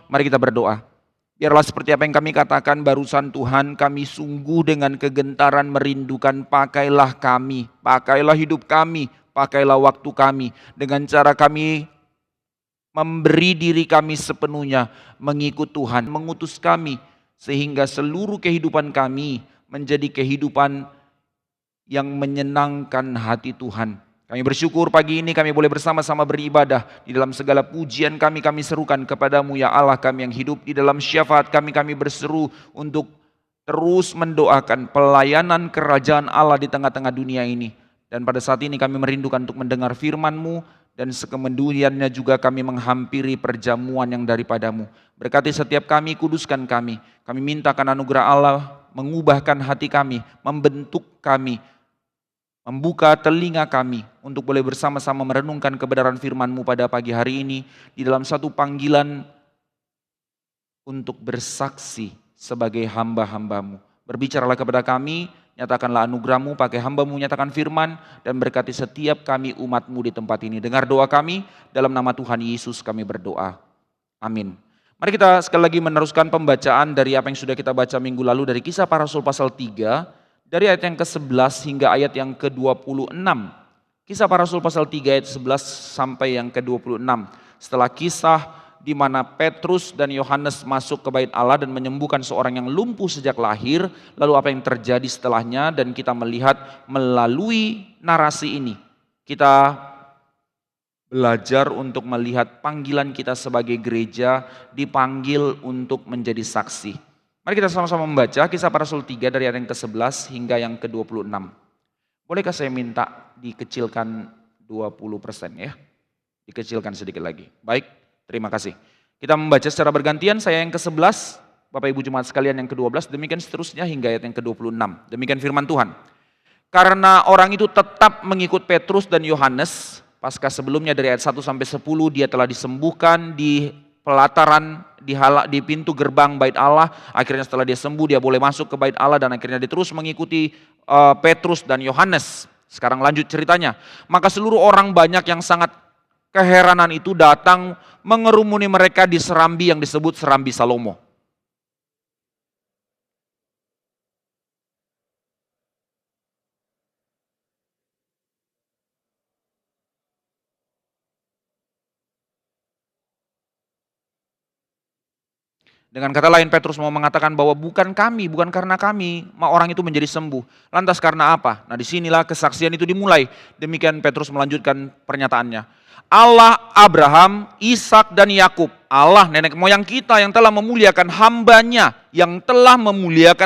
Mari kita berdoa. Biarlah seperti apa yang kami katakan barusan Tuhan, kami sungguh dengan kegentaran merindukan pakailah kami, pakailah hidup kami, pakailah waktu kami. Dengan cara kami memberi diri kami sepenuhnya mengikut Tuhan, mengutus kami sehingga seluruh kehidupan kami menjadi kehidupan yang menyenangkan hati Tuhan. Kami bersyukur pagi ini kami boleh bersama-sama beribadah. Di dalam segala pujian kami serukan kepadamu ya Allah kami yang hidup. Di dalam syafaat kami berseru untuk terus mendoakan pelayanan kerajaan Allah di tengah-tengah dunia ini. Dan pada saat ini kami merindukan untuk mendengar firman-Mu dan sekemudiannya juga kami menghampiri perjamuan yang daripadamu. Berkati setiap kami, kuduskan kami. Kami mintakan anugerah Allah mengubahkan hati kami, membentuk kami, membuka telinga kami untuk boleh bersama-sama merenungkan kebenaran firman-Mu pada pagi hari ini di dalam satu panggilan untuk bersaksi sebagai hamba-hamba-Mu. Berbicaralah kepada kami, nyatakanlah anugerah-Mu, pakai hamba-Mu nyatakan firman, dan berkati setiap kami umat-Mu di tempat ini. Dengar doa kami, dalam nama Tuhan Yesus kami berdoa. Amin. Mari kita sekali lagi meneruskan pembacaan dari apa yang sudah kita baca minggu lalu dari Kisah Para Rasul pasal 3, dari ayat yang ke-11 hingga ayat yang ke-26. Kisah Para Rasul pasal 3 ayat 11 sampai yang ke-26. Setelah kisah di mana Petrus dan Yohanes masuk ke bait Allah dan menyembuhkan seorang yang lumpuh sejak lahir, lalu apa yang terjadi setelahnya, dan kita melihat melalui narasi ini kita belajar untuk melihat panggilan kita sebagai gereja, dipanggil untuk menjadi saksi. Mari kita sama-sama membaca Kisah Para Rasul 3 dari ayat yang ke-11 hingga yang ke-26. Bolehkah saya minta dikecilkan 20% ya? Dikecilkan sedikit lagi. Baik, terima kasih. Kita membaca secara bergantian, saya yang ke-11, Bapak Ibu Jemaat sekalian yang ke-12, demikian seterusnya hingga ayat yang ke-26. Demikian firman Tuhan. Karena orang itu tetap mengikut Petrus dan Yohanes, pasca sebelumnya dari ayat 1 sampai 10 dia telah disembuhkan di pelataran di pintu gerbang bait Allah. Akhirnya setelah dia sembuh dia boleh masuk ke bait Allah dan akhirnya dia terus mengikuti Petrus dan Yohanes. Sekarang lanjut ceritanya. Maka seluruh orang banyak yang sangat keheranan itu datang mengerumuni mereka di serambi yang disebut serambi Salomo. Dengan kata lain Petrus mau mengatakan bahwa bukan karena kami orang itu menjadi sembuh. Lantas karena apa? Nah disinilah kesaksian itu dimulai. Demikian Petrus melanjutkan pernyataannya. Allah Abraham, Ishak dan Yakub, Allah nenek moyang kita yang telah memuliakan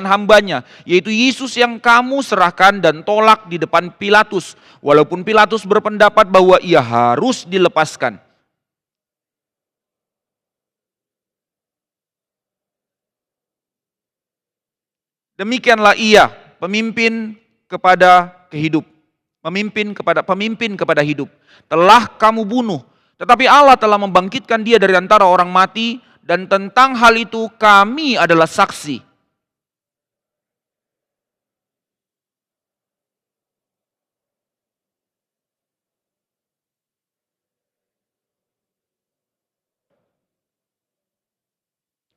hambanya, yaitu Yesus yang kamu serahkan dan tolak di depan Pilatus. Walaupun Pilatus berpendapat bahwa ia harus dilepaskan. Demikianlah ia, pemimpin kepada pemimpin kepada hidup. Telah kamu bunuh, tetapi Allah telah membangkitkan dia dari antara orang mati, dan tentang hal itu kami adalah saksi.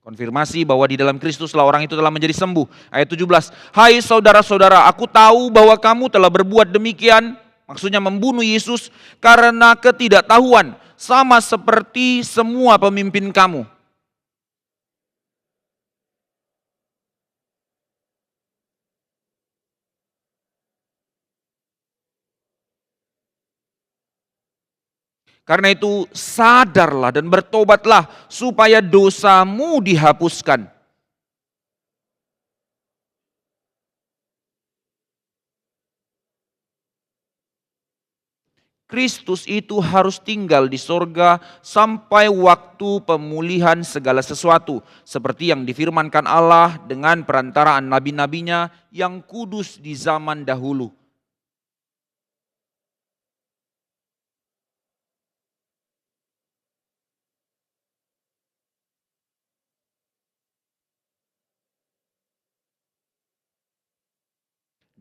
Konfirmasi bahwa di dalam Kristuslah orang itu telah menjadi sembuh. Ayat 17, hai saudara-saudara, aku tahu bahwa kamu telah berbuat demikian, maksudnya membunuh Yesus, karena ketidaktahuan, sama seperti semua pemimpin kamu. Karena itu sadarlah dan bertobatlah supaya dosamu dihapuskan. Kristus itu harus tinggal di sorga sampai waktu pemulihan segala sesuatu. Seperti yang difirmankan Allah dengan perantaraan nabi-nabinya yang kudus di zaman dahulu.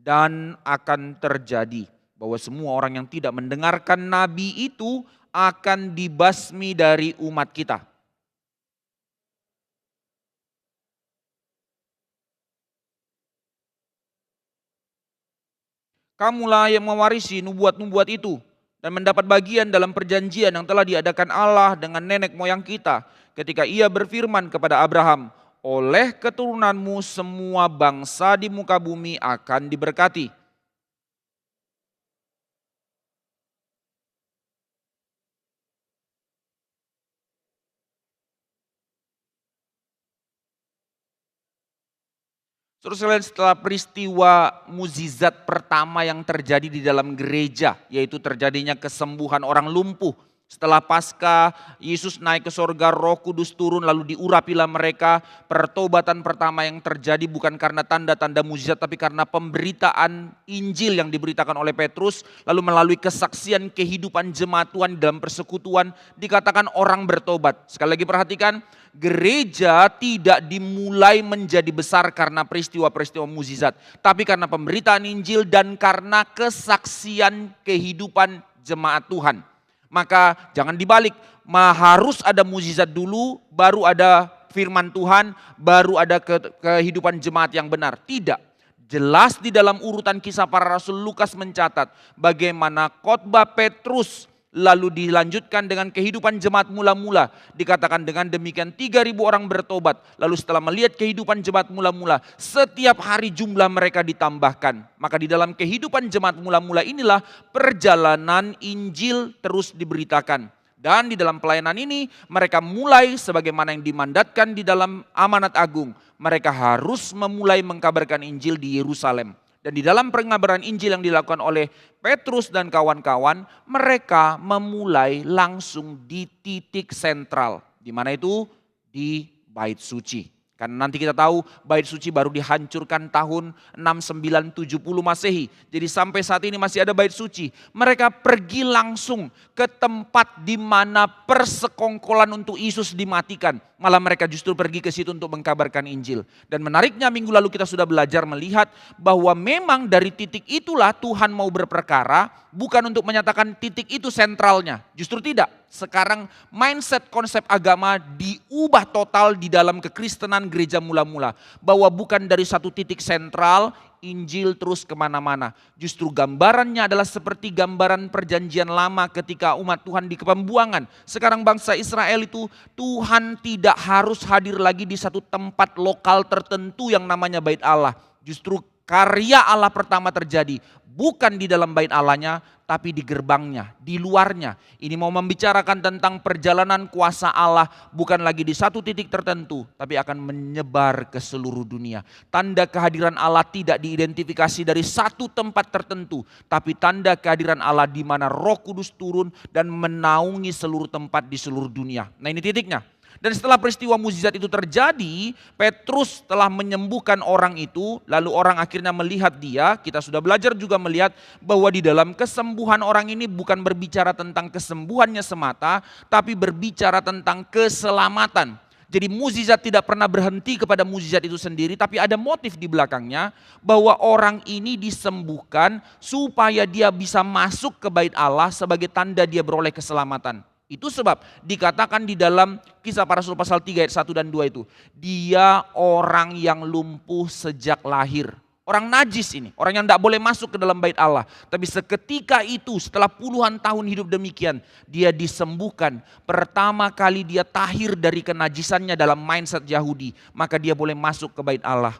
Dan akan terjadi bahwa semua orang yang tidak mendengarkan nabi itu akan dibasmi dari umat kita. Kamulah yang mewarisi nubuat-nubuat itu dan mendapat bagian dalam perjanjian yang telah diadakan Allah dengan nenek moyang kita ketika Ia berfirman kepada Abraham, oleh keturunanmu semua bangsa di muka bumi akan diberkati. Terus setelah peristiwa mukjizat pertama yang terjadi di dalam gereja, yaitu terjadinya kesembuhan orang lumpuh. Setelah Paskah, Yesus naik ke sorga, Roh Kudus turun lalu diurapilah mereka. Pertobatan pertama yang terjadi bukan karena tanda-tanda mukjizat, tapi karena pemberitaan Injil yang diberitakan oleh Petrus. Lalu melalui kesaksian kehidupan jemaat Tuhan dalam persekutuan, dikatakan orang bertobat. Sekali lagi perhatikan, gereja tidak dimulai menjadi besar karena peristiwa-peristiwa mukjizat, tapi karena pemberitaan Injil dan karena kesaksian kehidupan jemaat Tuhan. Maka jangan dibalik, harus ada mukjizat dulu, baru ada firman Tuhan, baru ada kehidupan jemaat yang benar. Tidak. Jelas di dalam urutan kisah para rasul Lukas mencatat bagaimana khotbah Petrus lalu dilanjutkan dengan kehidupan jemaat mula-mula. Dikatakan dengan demikian 3.000 orang bertobat. Lalu setelah melihat kehidupan jemaat mula-mula, setiap hari jumlah mereka ditambahkan. Maka di dalam kehidupan jemaat mula-mula inilah perjalanan Injil terus diberitakan. Dan di dalam pelayanan ini mereka mulai sebagaimana yang dimandatkan di dalam amanat agung. Mereka harus memulai mengkabarkan Injil di Yerusalem. Dan di dalam pengabaran Injil yang dilakukan oleh Petrus dan kawan-kawan, mereka memulai langsung di titik sentral. Di mana itu? Di Bait Suci. Karena nanti kita tahu Bait Suci baru dihancurkan tahun 6970 Masehi. Jadi sampai saat ini masih ada Bait Suci. Mereka pergi langsung ke tempat di mana persekongkolan untuk Yesus dimatikan. Malah mereka justru pergi ke situ untuk mengkabarkan Injil. Dan menariknya minggu lalu kita sudah belajar melihat bahwa memang dari titik itulah Tuhan mau berperkara, bukan untuk menyatakan titik itu sentralnya. Justru tidak. Sekarang mindset konsep agama diubah total di dalam kekristenan gereja mula-mula. Bahwa bukan dari satu titik sentral, Injil terus kemana-mana. Justru gambarannya adalah seperti gambaran perjanjian lama ketika umat Tuhan di pembuangan. Sekarang bangsa Israel itu Tuhan tidak harus hadir lagi di satu tempat lokal tertentu yang namanya bait Allah. Justru karya Allah pertama terjadi bukan di dalam bait Allahnya, tapi di gerbangnya, di luarnya. Ini mau membicarakan tentang perjalanan kuasa Allah bukan lagi di satu titik tertentu, tapi akan menyebar ke seluruh dunia. Tanda kehadiran Allah tidak diidentifikasi dari satu tempat tertentu, tapi tanda kehadiran Allah di mana Roh Kudus turun dan menaungi seluruh tempat di seluruh dunia. Nah, ini titiknya. Dan setelah peristiwa mukjizat itu terjadi, Petrus telah menyembuhkan orang itu, lalu orang akhirnya melihat dia. Kita sudah belajar juga melihat bahwa di dalam kesembuhan orang ini bukan berbicara tentang kesembuhannya semata, tapi berbicara tentang keselamatan. Jadi mukjizat tidak pernah berhenti kepada mukjizat itu sendiri, tapi ada motif di belakangnya bahwa orang ini disembuhkan supaya dia bisa masuk ke bait Allah sebagai tanda dia beroleh keselamatan. Itu sebab dikatakan di dalam Kisah Para Rasul pasal 3 ayat 1 dan 2 itu, dia orang yang lumpuh sejak lahir. Orang najis ini, orang yang tidak boleh masuk ke dalam bait Allah. Tapi seketika itu setelah puluhan tahun hidup demikian, dia disembuhkan. Pertama kali dia tahir dari kenajisannya dalam mindset Yahudi, maka dia boleh masuk ke bait Allah.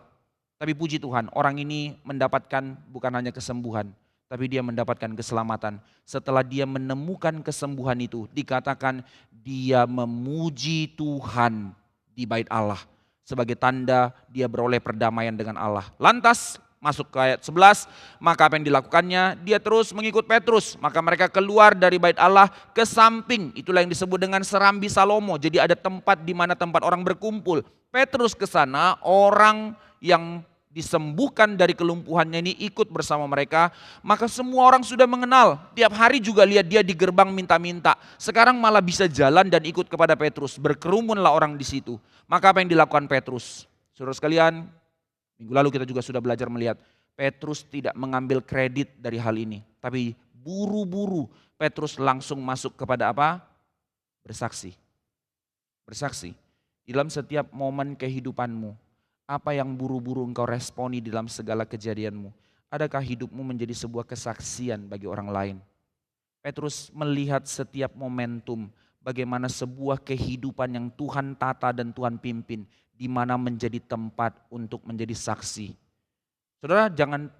Tapi puji Tuhan, orang ini mendapatkan bukan hanya kesembuhan, tapi dia mendapatkan keselamatan. Setelah dia menemukan kesembuhan itu, dikatakan dia memuji Tuhan di bait Allah. Sebagai tanda dia beroleh perdamaian dengan Allah. Lantas masuk ke ayat 11, maka apa yang dilakukannya? Dia terus mengikut Petrus. Maka mereka keluar dari bait Allah ke samping. Itulah yang disebut dengan serambi Salomo. Jadi ada tempat di mana tempat orang berkumpul. Petrus ke sana, orang yang disembuhkan dari kelumpuhannya ini ikut bersama mereka. Maka semua orang sudah mengenal. Tiap hari juga lihat dia di gerbang minta-minta. Sekarang malah bisa jalan dan ikut kepada Petrus. Berkerumunlah orang di situ. Maka apa yang dilakukan Petrus? Saudara sekalian, minggu lalu kita juga sudah belajar melihat Petrus tidak mengambil kredit dari hal ini. Tapi buru-buru Petrus langsung masuk kepada apa? Bersaksi. Bersaksi. Dalam setiap momen kehidupanmu, apa yang buru-buru engkau responi dalam segala kejadianmu? adakah hidupmu menjadi sebuah kesaksian bagi orang lain? Petrus melihat setiap momentum bagaimana sebuah kehidupan yang Tuhan tata dan Tuhan pimpin, di mana menjadi tempat untuk menjadi saksi. Saudara jangan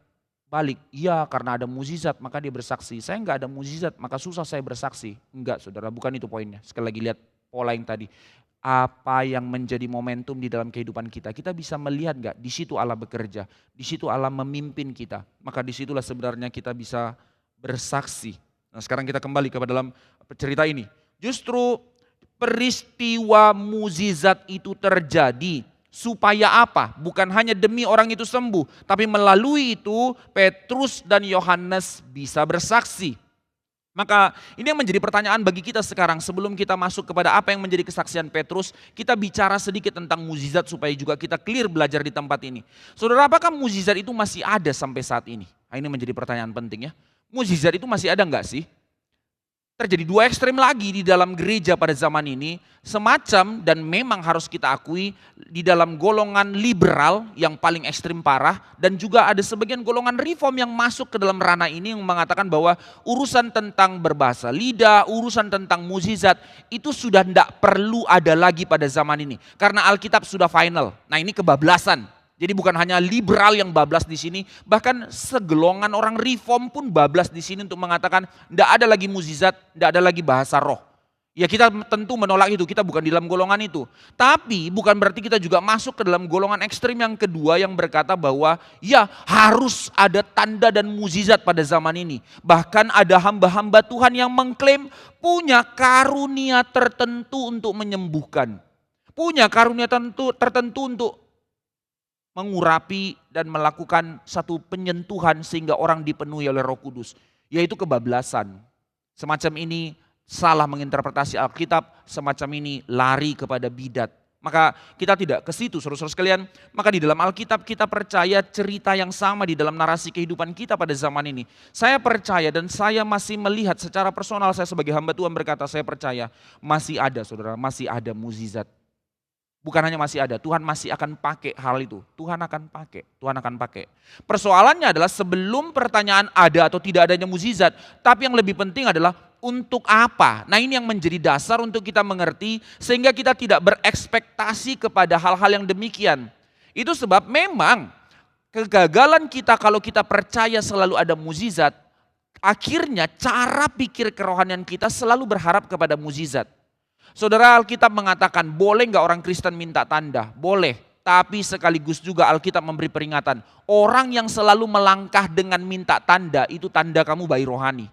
balik, iya karena ada mukjizat maka dia bersaksi. Saya enggak ada mukjizat maka susah saya bersaksi. Enggak saudara, bukan itu poinnya. Sekali lagi lihat pola yang tadi. Apa yang menjadi momentum di dalam kehidupan kita. Kita bisa melihat enggak, di situ Allah bekerja. Di situ Allah memimpin kita. Maka disitulah sebenarnya kita bisa bersaksi. Nah sekarang kita kembali kepada dalam cerita ini. Justru peristiwa mukjizat itu terjadi supaya apa? Bukan hanya demi orang itu sembuh, tapi melalui itu Petrus dan Yohanes bisa bersaksi. Maka ini yang menjadi pertanyaan bagi kita sekarang sebelum kita masuk kepada apa yang menjadi kesaksian Petrus, kita bicara sedikit tentang mukjizat supaya juga kita clear belajar di tempat ini. Saudara, apakah mukjizat itu masih ada sampai saat ini? Nah, ini menjadi pertanyaan penting ya. Mukjizat itu masih ada enggak sih? Terjadi dua ekstrem lagi di dalam gereja pada zaman ini, semacam dan memang harus kita akui di dalam golongan liberal yang paling ekstrim parah, dan juga ada sebagian golongan reform yang masuk ke dalam ranah ini yang mengatakan bahwa urusan tentang berbahasa lidah, urusan tentang mukjizat itu sudah tidak perlu ada lagi pada zaman ini karena Alkitab sudah final. Nah ini kebablasan. Jadi bukan hanya liberal yang bablas di sini, bahkan segelongan orang reform pun bablas di sini untuk mengatakan tidak ada lagi mukjizat, tidak ada lagi bahasa roh. Ya kita tentu menolak itu, kita bukan di dalam golongan itu. Tapi bukan berarti kita juga masuk ke dalam golongan ekstrim yang kedua yang berkata bahwa ya harus ada tanda dan mukjizat pada zaman ini. Bahkan ada hamba-hamba Tuhan yang mengklaim punya karunia tertentu untuk menyembuhkan. Punya karunia tertentu untuk mengurapi dan melakukan satu penyentuhan sehingga orang dipenuhi oleh Roh Kudus, yaitu kebablasan. Semacam ini salah menginterpretasi Alkitab, semacam ini lari kepada bidat. Maka kita tidak ke situ saudara-saudara sekalian. Maka di dalam Alkitab kita percaya cerita yang sama di dalam narasi kehidupan kita pada zaman ini. Saya percaya dan saya masih melihat secara personal, saya sebagai hamba Tuhan berkata saya percaya masih ada saudara, masih ada mukjizat. Bukan hanya masih ada, Tuhan masih akan pakai hal itu. Tuhan akan pakai. Persoalannya adalah sebelum pertanyaan ada atau tidak adanya mukjizat, tapi yang lebih penting adalah untuk apa? Nah ini yang menjadi dasar untuk kita mengerti sehingga kita tidak berekspektasi kepada hal-hal yang demikian. Itu sebab memang kegagalan kita kalau kita percaya selalu ada mukjizat, akhirnya cara pikir kerohanian kita selalu berharap kepada mukjizat. Saudara, Alkitab mengatakan boleh nggak orang Kristen minta tanda? Boleh, tapi sekaligus juga Alkitab memberi peringatan. Orang yang selalu melangkah dengan minta tanda, itu tanda kamu bayi rohani.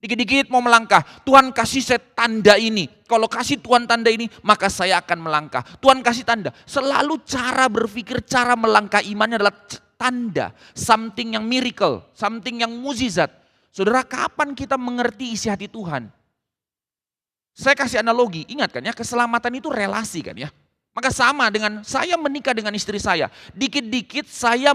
Dikit-dikit mau melangkah, Tuhan kasih saya tanda ini. Kalau kasih Tuhan tanda ini, maka saya akan melangkah. Tuhan kasih tanda. Selalu cara berpikir, cara melangkah imannya adalah tanda. Something yang miracle, something yang mukjizat. Saudara, kapan kita mengerti isi hati Tuhan? Saya kasih analogi, ingat kan ya, keselamatan itu relasi kan ya. Maka sama dengan saya menikah dengan istri saya. Dikit-dikit saya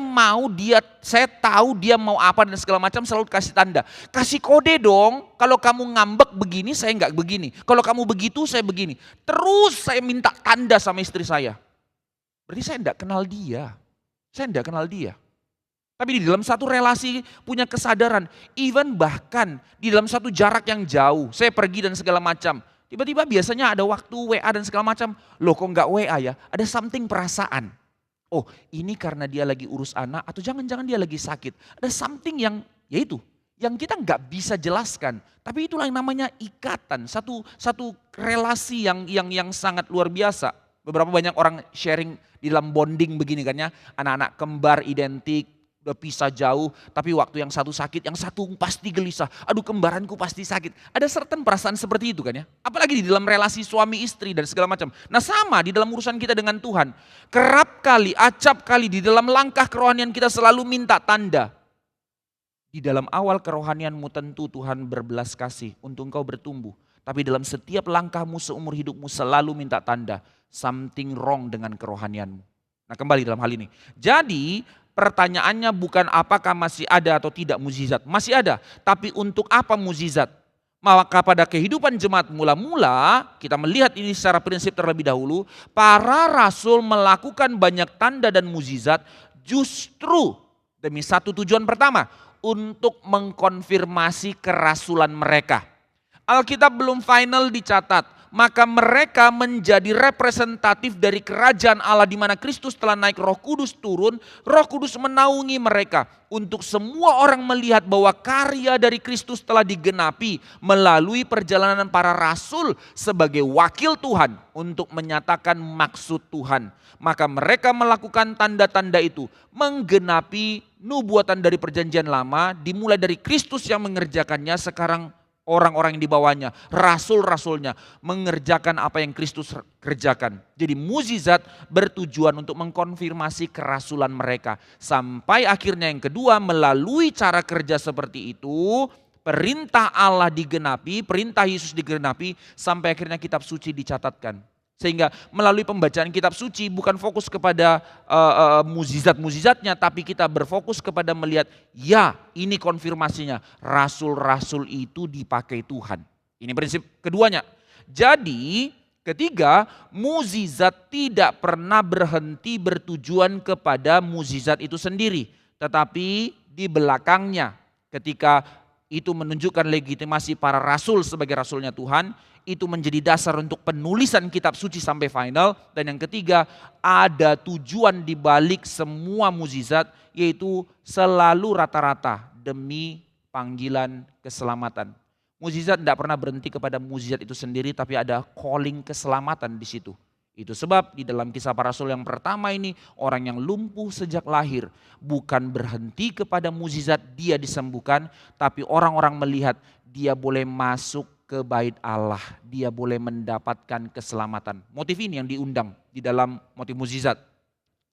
tahu dia mau apa dan segala macam, selalu kasih tanda. Kasih kode dong, kalau kamu ngambek begini saya enggak begini. Kalau kamu begitu saya begini. Terus saya minta tanda sama istri saya. Berarti saya enggak kenal dia. Tapi di dalam satu relasi punya kesadaran, even bahkan di dalam satu jarak yang jauh, saya pergi dan segala macam. Tiba-tiba biasanya ada waktu WA dan segala macam. Loh kok enggak WA ya? Ada something perasaan. Oh ini karena dia lagi urus anak atau jangan-jangan dia lagi sakit. Ada something yang yaitu yang kita enggak bisa jelaskan. Tapi itulah yang namanya ikatan. Satu relasi yang sangat luar biasa. Beberapa banyak orang sharing di dalam bonding begini kan ya. Anak-anak kembar identik. Udah pisah jauh, tapi waktu yang satu sakit, yang satu pasti gelisah. Aduh kembaranku pasti sakit. Ada certain perasaan seperti itu kan ya. Apalagi di dalam relasi suami istri dan segala macam. Nah sama di dalam urusan kita dengan Tuhan. Acap kali di dalam langkah kerohanian kita selalu minta tanda. Di dalam awal kerohanianmu tentu Tuhan berbelas kasih untuk engkau bertumbuh. Tapi dalam setiap langkahmu seumur hidupmu selalu minta tanda. Something wrong dengan kerohanianmu. Nah kembali dalam hal ini. Jadi pertanyaannya bukan apakah masih ada atau tidak mukjizat. Masih ada, tapi untuk apa mukjizat? Maka pada kehidupan jemaat mula-mula, kita melihat ini secara prinsip terlebih dahulu, para rasul melakukan banyak tanda dan mukjizat justru Demi satu tujuan pertama, untuk mengkonfirmasi kerasulan mereka. Alkitab belum final dicatat, maka mereka menjadi representatif dari kerajaan Allah di mana Kristus telah naik, Roh Kudus turun, Roh Kudus menaungi mereka untuk semua orang melihat bahwa karya dari Kristus telah digenapi melalui perjalanan para rasul sebagai wakil Tuhan untuk menyatakan maksud Tuhan. Maka mereka melakukan tanda-tanda itu, menggenapi nubuatan dari perjanjian lama, dimulai dari Kristus yang mengerjakannya, sekarang orang-orang yang dibawanya, rasul-rasulnya mengerjakan apa yang Kristus kerjakan. Jadi mukjizat bertujuan untuk mengkonfirmasi kerasulan mereka. Sampai akhirnya yang kedua, melalui cara kerja seperti itu, perintah Allah digenapi, perintah Yesus digenapi, sampai akhirnya kitab suci dicatatkan. Sehingga melalui pembacaan kitab suci bukan fokus kepada mukjizat-mukjizatnya, tapi kita berfokus kepada melihat, ya ini konfirmasinya, rasul-rasul itu dipakai Tuhan. Ini prinsip keduanya. Jadi ketiga, mukjizat tidak pernah berhenti bertujuan kepada mukjizat itu sendiri. Tetapi di belakangnya ketika itu menunjukkan legitimasi para rasul sebagai rasulnya Tuhan, itu menjadi dasar untuk penulisan kitab suci sampai final. Dan yang ketiga, ada tujuan di balik semua mukjizat, yaitu selalu rata-rata demi panggilan keselamatan. Mukjizat tidak pernah berhenti kepada mukjizat itu sendiri, tapi ada calling keselamatan di situ. Itu sebab di dalam kisah para rasul yang pertama ini, orang yang lumpuh sejak lahir bukan berhenti kepada mukjizat dia disembuhkan, tapi orang-orang melihat dia boleh masuk ke bait Allah, dia boleh mendapatkan keselamatan. Motif ini yang diundang di dalam motif mukjizat.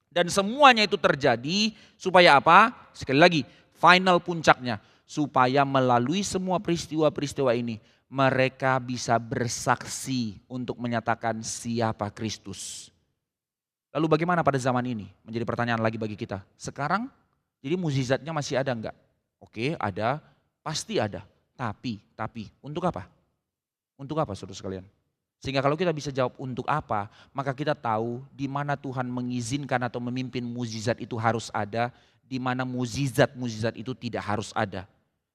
Dan semuanya itu terjadi supaya apa? Sekali lagi, final puncaknya, supaya melalui semua peristiwa-peristiwa ini mereka bisa bersaksi untuk menyatakan siapa Kristus. Lalu bagaimana pada zaman ini? Menjadi pertanyaan lagi bagi kita. Sekarang jadi mukjizatnya masih ada enggak? Oke, ada, pasti ada. Tapi untuk apa? Untuk apa saudara sekalian? Sehingga kalau kita bisa jawab untuk apa, maka kita tahu di mana Tuhan mengizinkan atau memimpin mukjizat itu harus ada, di mana mukjizat-mukjizat itu tidak harus ada.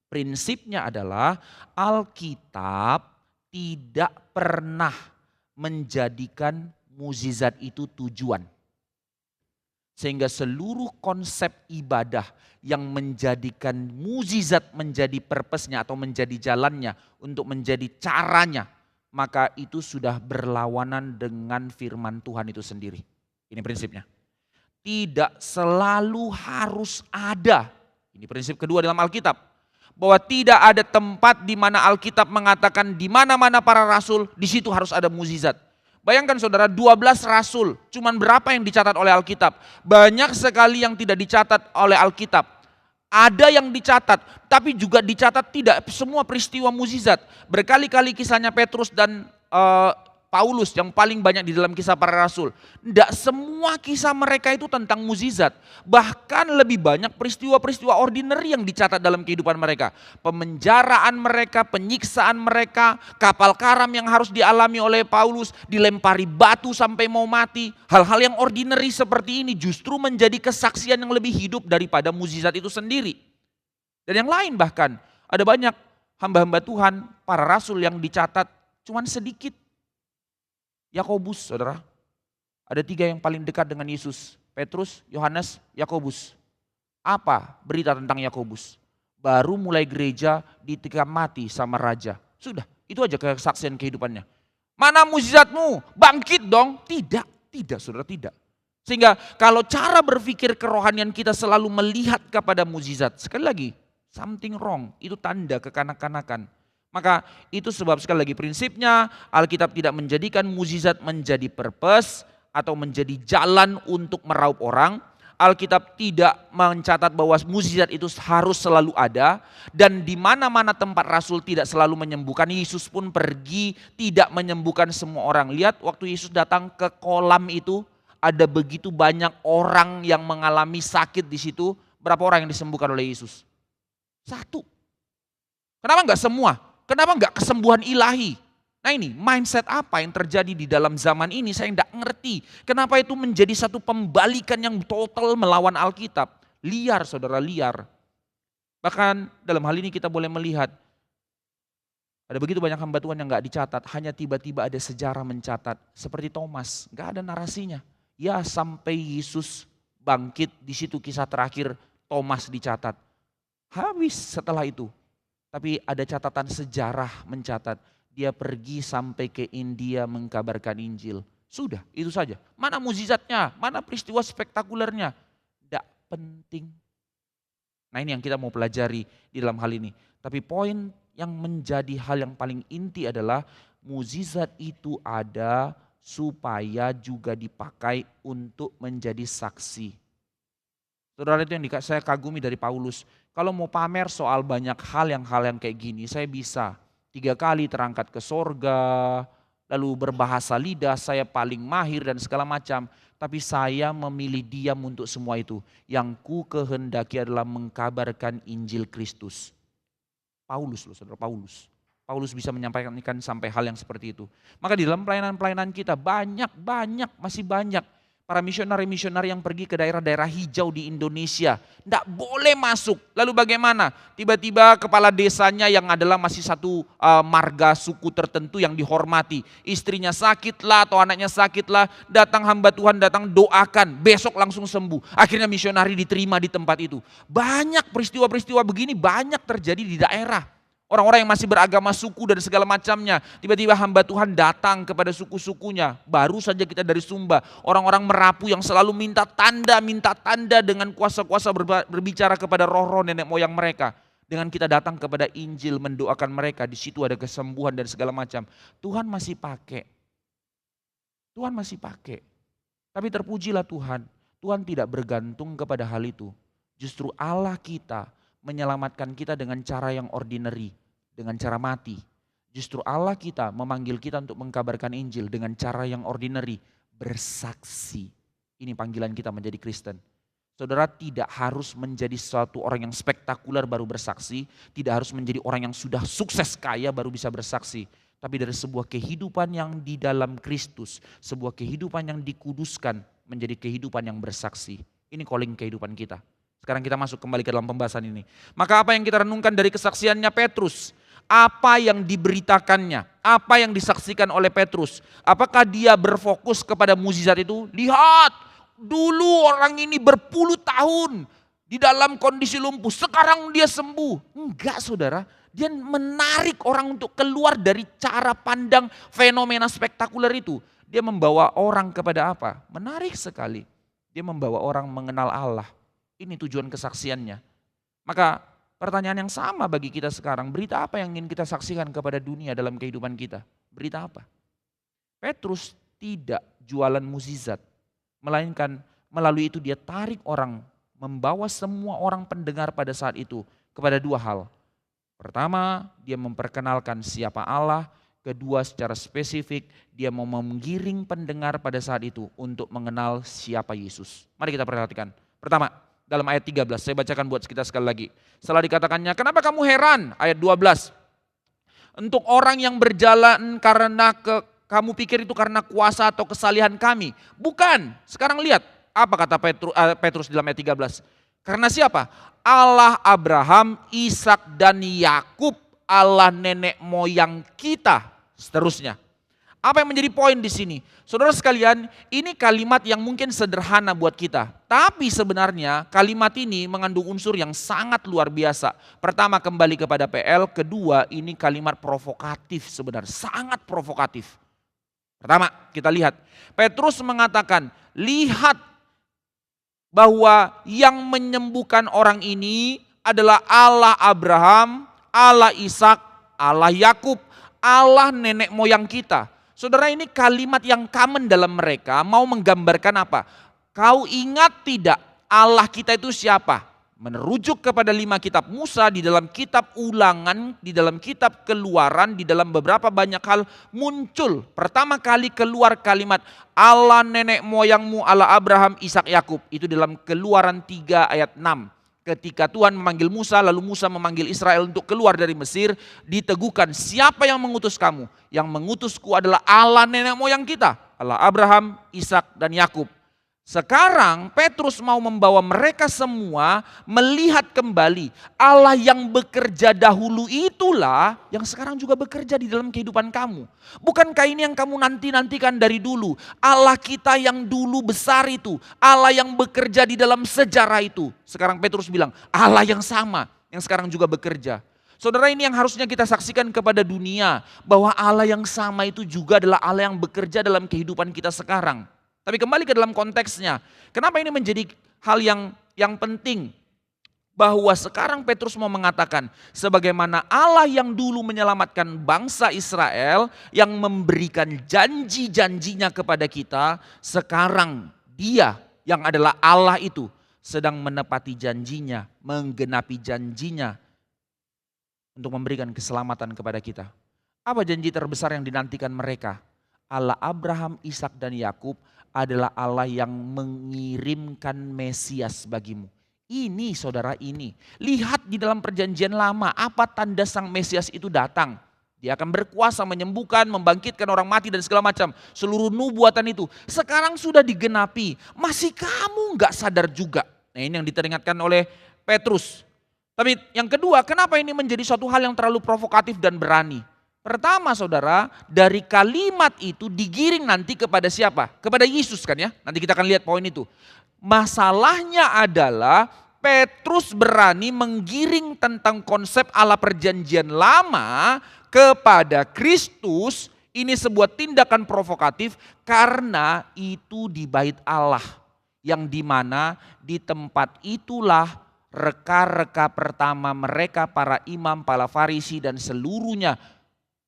Prinsipnya adalah Alkitab tidak pernah menjadikan mukjizat itu tujuan. Sehingga seluruh konsep ibadah yang menjadikan mukjizat menjadi purpose-nya atau menjadi jalannya untuk menjadi caranya, maka itu sudah berlawanan dengan firman Tuhan itu sendiri. Ini prinsipnya. Tidak selalu harus ada. Ini prinsip kedua dalam Alkitab. Bahwa tidak ada tempat di mana Alkitab mengatakan di mana-mana para rasul, di situ harus ada mukjizat. Bayangkan saudara, 12 rasul, cuman berapa yang dicatat oleh Alkitab? Banyak sekali yang tidak dicatat oleh Alkitab. Ada yang dicatat, tapi juga dicatat tidak semua peristiwa mukjizat. Berkali-kali kisahnya Petrus dan Paulus yang paling banyak di dalam kisah para rasul. Tidak semua kisah mereka itu tentang mukjizat. Bahkan lebih banyak peristiwa-peristiwa ordinary yang dicatat dalam kehidupan mereka. Pemenjaraan mereka, penyiksaan mereka, kapal karam yang harus dialami oleh Paulus, dilempari batu sampai mau mati. Hal-hal yang ordinary seperti ini justru menjadi kesaksian yang lebih hidup daripada mukjizat itu sendiri. Dan yang lain bahkan, ada banyak hamba-hamba Tuhan, para rasul yang dicatat cuman sedikit. Yakobus, saudara. Ada 3 yang paling dekat dengan Yesus. Petrus, Yohanes, Yakobus. Apa berita tentang Yakobus? Baru mulai gereja ditikam mati sama raja. Sudah, itu aja kesaksian kehidupannya. Mana mukjizatmu? Bangkit dong. Tidak saudara, tidak. Sehingga kalau cara berpikir kerohanian kita selalu melihat kepada mukjizat. Sekali lagi, something wrong. Itu tanda kekanak-kanakan. Maka itu sebab sekali lagi prinsipnya Alkitab tidak menjadikan mukjizat menjadi purpose atau menjadi jalan untuk meraup orang. Alkitab tidak mencatat bahwa mukjizat itu harus selalu ada. Dan di mana-mana tempat rasul tidak selalu menyembuhkan. Yesus pun pergi tidak menyembuhkan semua orang. Lihat waktu Yesus datang ke kolam itu, ada begitu banyak orang yang mengalami sakit di situ. Berapa orang yang disembuhkan oleh Yesus? 1. Kenapa enggak semua? Kenapa enggak kesembuhan ilahi? Nah ini mindset apa yang terjadi di dalam zaman ini saya enggak ngerti. Kenapa itu menjadi satu pembalikan yang total melawan Alkitab. liar saudara, liar. Bahkan dalam hal ini kita boleh melihat ada begitu banyak hamba Tuhan yang gak dicatat, hanya tiba-tiba ada sejarah mencatat. Seperti Thomas, gak ada narasinya. Ya sampai Yesus bangkit, di situ kisah terakhir Thomas dicatat. Habis setelah itu. Tapi ada catatan sejarah mencatat. Dia pergi sampai ke India mengkabarkan Injil. Sudah, itu saja. Mana mukjizatnya, mana peristiwa spektakulernya. Tidak penting. Nah ini yang kita mau pelajari di dalam hal ini. Tapi poin yang menjadi hal yang paling inti adalah mukjizat itu ada supaya juga dipakai untuk menjadi saksi. Saudara, itu yang saya kagumi dari Paulus. Kalau mau pamer soal banyak hal yang kayak gini, saya bisa 3 kali terangkat ke sorga, lalu berbahasa lidah, saya paling mahir dan segala macam. Tapi saya memilih diam untuk semua itu. Yang ku kehendaki adalah mengkabarkan Injil Kristus. Paulus loh saudara, Paulus. Paulus bisa menyampaikan sampai hal yang seperti itu. Maka di dalam pelayanan-pelayanan kita masih banyak para misionari-misionari yang pergi ke daerah-daerah hijau di Indonesia. Tidak boleh masuk. Lalu bagaimana? Tiba-tiba kepala desanya yang adalah masih satu marga suku tertentu yang dihormati. Istrinya sakitlah atau anaknya sakitlah. Datang hamba Tuhan, datang doakan. Besok langsung sembuh. Akhirnya misionari diterima di tempat itu. Banyak peristiwa-peristiwa begini banyak terjadi di daerah. Orang-orang yang masih beragama suku dan segala macamnya. Tiba-tiba hamba Tuhan datang kepada suku-sukunya. Baru saja kita dari Sumba. Orang-orang Merapu yang selalu minta tanda dengan kuasa-kuasa berbicara kepada roh-roh nenek moyang mereka. Dengan kita datang kepada Injil mendoakan mereka. Di situ ada kesembuhan dan segala macam. Tuhan masih pakai. Tuhan masih pakai. Tapi terpujilah Tuhan. Tuhan tidak bergantung kepada hal itu. Justru Allah kita menyelamatkan kita dengan cara yang ordinary. Dengan cara mati. Justru Allah kita memanggil kita untuk mengkabarkan Injil dengan cara yang ordinary. Bersaksi. Ini panggilan kita menjadi Kristen. Saudara, tidak harus menjadi suatu orang yang spektakuler baru bersaksi. Tidak harus menjadi orang yang sudah sukses kaya baru bisa bersaksi. Tapi dari sebuah kehidupan yang di dalam Kristus. Sebuah kehidupan yang dikuduskan menjadi kehidupan yang bersaksi. Ini calling kehidupan kita. Sekarang kita masuk kembali ke dalam pembahasan ini. Maka apa yang kita renungkan dari kesaksiannya Petrus? Apa yang diberitakannya? Apa yang disaksikan oleh Petrus? Apakah dia berfokus kepada mukjizat itu? Lihat, dulu orang ini berpuluh tahun di dalam kondisi lumpuh. Sekarang dia sembuh. Enggak saudara. Dia menarik orang untuk keluar dari cara pandang fenomena spektakuler itu. Dia membawa orang kepada apa? Menarik sekali. Dia membawa orang mengenal Allah. Ini tujuan kesaksiannya. Maka pertanyaan yang sama bagi kita sekarang, berita apa yang ingin kita saksikan kepada dunia dalam kehidupan kita? Berita apa? Petrus tidak jualan mukjizat, melainkan melalui itu dia tarik orang, membawa semua orang pendengar pada saat itu kepada 2 hal. Pertama, dia memperkenalkan siapa Allah. Kedua, secara spesifik, dia mau menggiring pendengar pada saat itu untuk mengenal siapa Yesus. Mari kita perhatikan. Pertama, dalam ayat 13, saya bacakan buat kita sekali lagi. Setelah dikatakannya, kenapa kamu heran? Ayat 12. Untuk orang yang berjalan karena kamu pikir itu karena kuasa atau kesalihan kami. Bukan. Sekarang lihat, apa kata Petrus dalam ayat 13. Karena siapa? Allah Abraham, Ishak dan Yakub, Allah nenek moyang kita, seterusnya. Apa yang menjadi poin di sini? Saudara sekalian, ini kalimat yang mungkin sederhana buat kita. Tapi sebenarnya kalimat ini mengandung unsur yang sangat luar biasa. Pertama, kembali kepada PL. Kedua, ini kalimat provokatif sebenarnya. Sangat provokatif. Pertama, kita lihat. Petrus mengatakan, lihat bahwa yang menyembuhkan orang ini adalah Allah Abraham, Allah Ishak, Allah Yakub, Allah nenek moyang kita. Saudara, ini kalimat yang common dalam mereka mau menggambarkan apa? Kau ingat tidak Allah kita itu siapa? Merujuk kepada 5 kitab Musa, di dalam kitab Ulangan, di dalam kitab Keluaran, di dalam beberapa banyak hal muncul. Pertama kali keluar kalimat Allah nenek moyangmu, Allah Abraham, Ishak, Yakub. Itu dalam Keluaran 3 ayat 6. Ketika Tuhan memanggil Musa, lalu Musa memanggil Israel untuk keluar dari Mesir, diteguhkan, siapa yang mengutus kamu? Yang mengutusku adalah Allah nenek moyang kita, Allah Abraham, Ishak dan Yakub. Sekarang Petrus mau membawa mereka semua melihat kembali Allah yang bekerja dahulu itulah yang sekarang juga bekerja di dalam kehidupan kamu. Bukankah ini yang kamu nanti-nantikan dari dulu? Allah kita yang dulu besar itu, Allah yang bekerja di dalam sejarah itu. Sekarang Petrus bilang Allah yang sama yang sekarang juga bekerja. Saudara, ini yang harusnya kita saksikan kepada dunia, bahwa Allah yang sama itu juga adalah Allah yang bekerja dalam kehidupan kita sekarang. Tapi kembali ke dalam konteksnya, kenapa ini menjadi hal yang penting? Bahwa sekarang Petrus mau mengatakan, sebagaimana Allah yang dulu menyelamatkan bangsa Israel, yang memberikan janji-janjinya kepada kita, sekarang Dia yang adalah Allah itu sedang menepati janjinya, menggenapi janjinya untuk memberikan keselamatan kepada kita. Apa janji terbesar yang dinantikan mereka? Allah Abraham, Ishak dan Yakub adalah Allah yang mengirimkan Mesias bagimu. Ini saudara ini. Lihat di dalam perjanjian lama apa tanda sang Mesias itu datang. Dia akan berkuasa menyembuhkan, membangkitkan orang mati dan segala macam. Seluruh nubuatan itu sekarang sudah digenapi. Masih kamu gak sadar juga. Nah, ini yang diteringatkan oleh Petrus. Tapi yang kedua, kenapa ini menjadi suatu hal yang terlalu provokatif dan berani? Pertama saudara, dari kalimat itu digiring nanti kepada siapa? Kepada Yesus kan ya, nanti kita akan lihat poin itu. Masalahnya adalah Petrus berani menggiring tentang konsep Allah perjanjian lama kepada Kristus. Ini sebuah tindakan provokatif karena itu di bait Allah. Yang dimana di tempat itulah reka-reka pertama mereka, para imam, para Farisi dan seluruhnya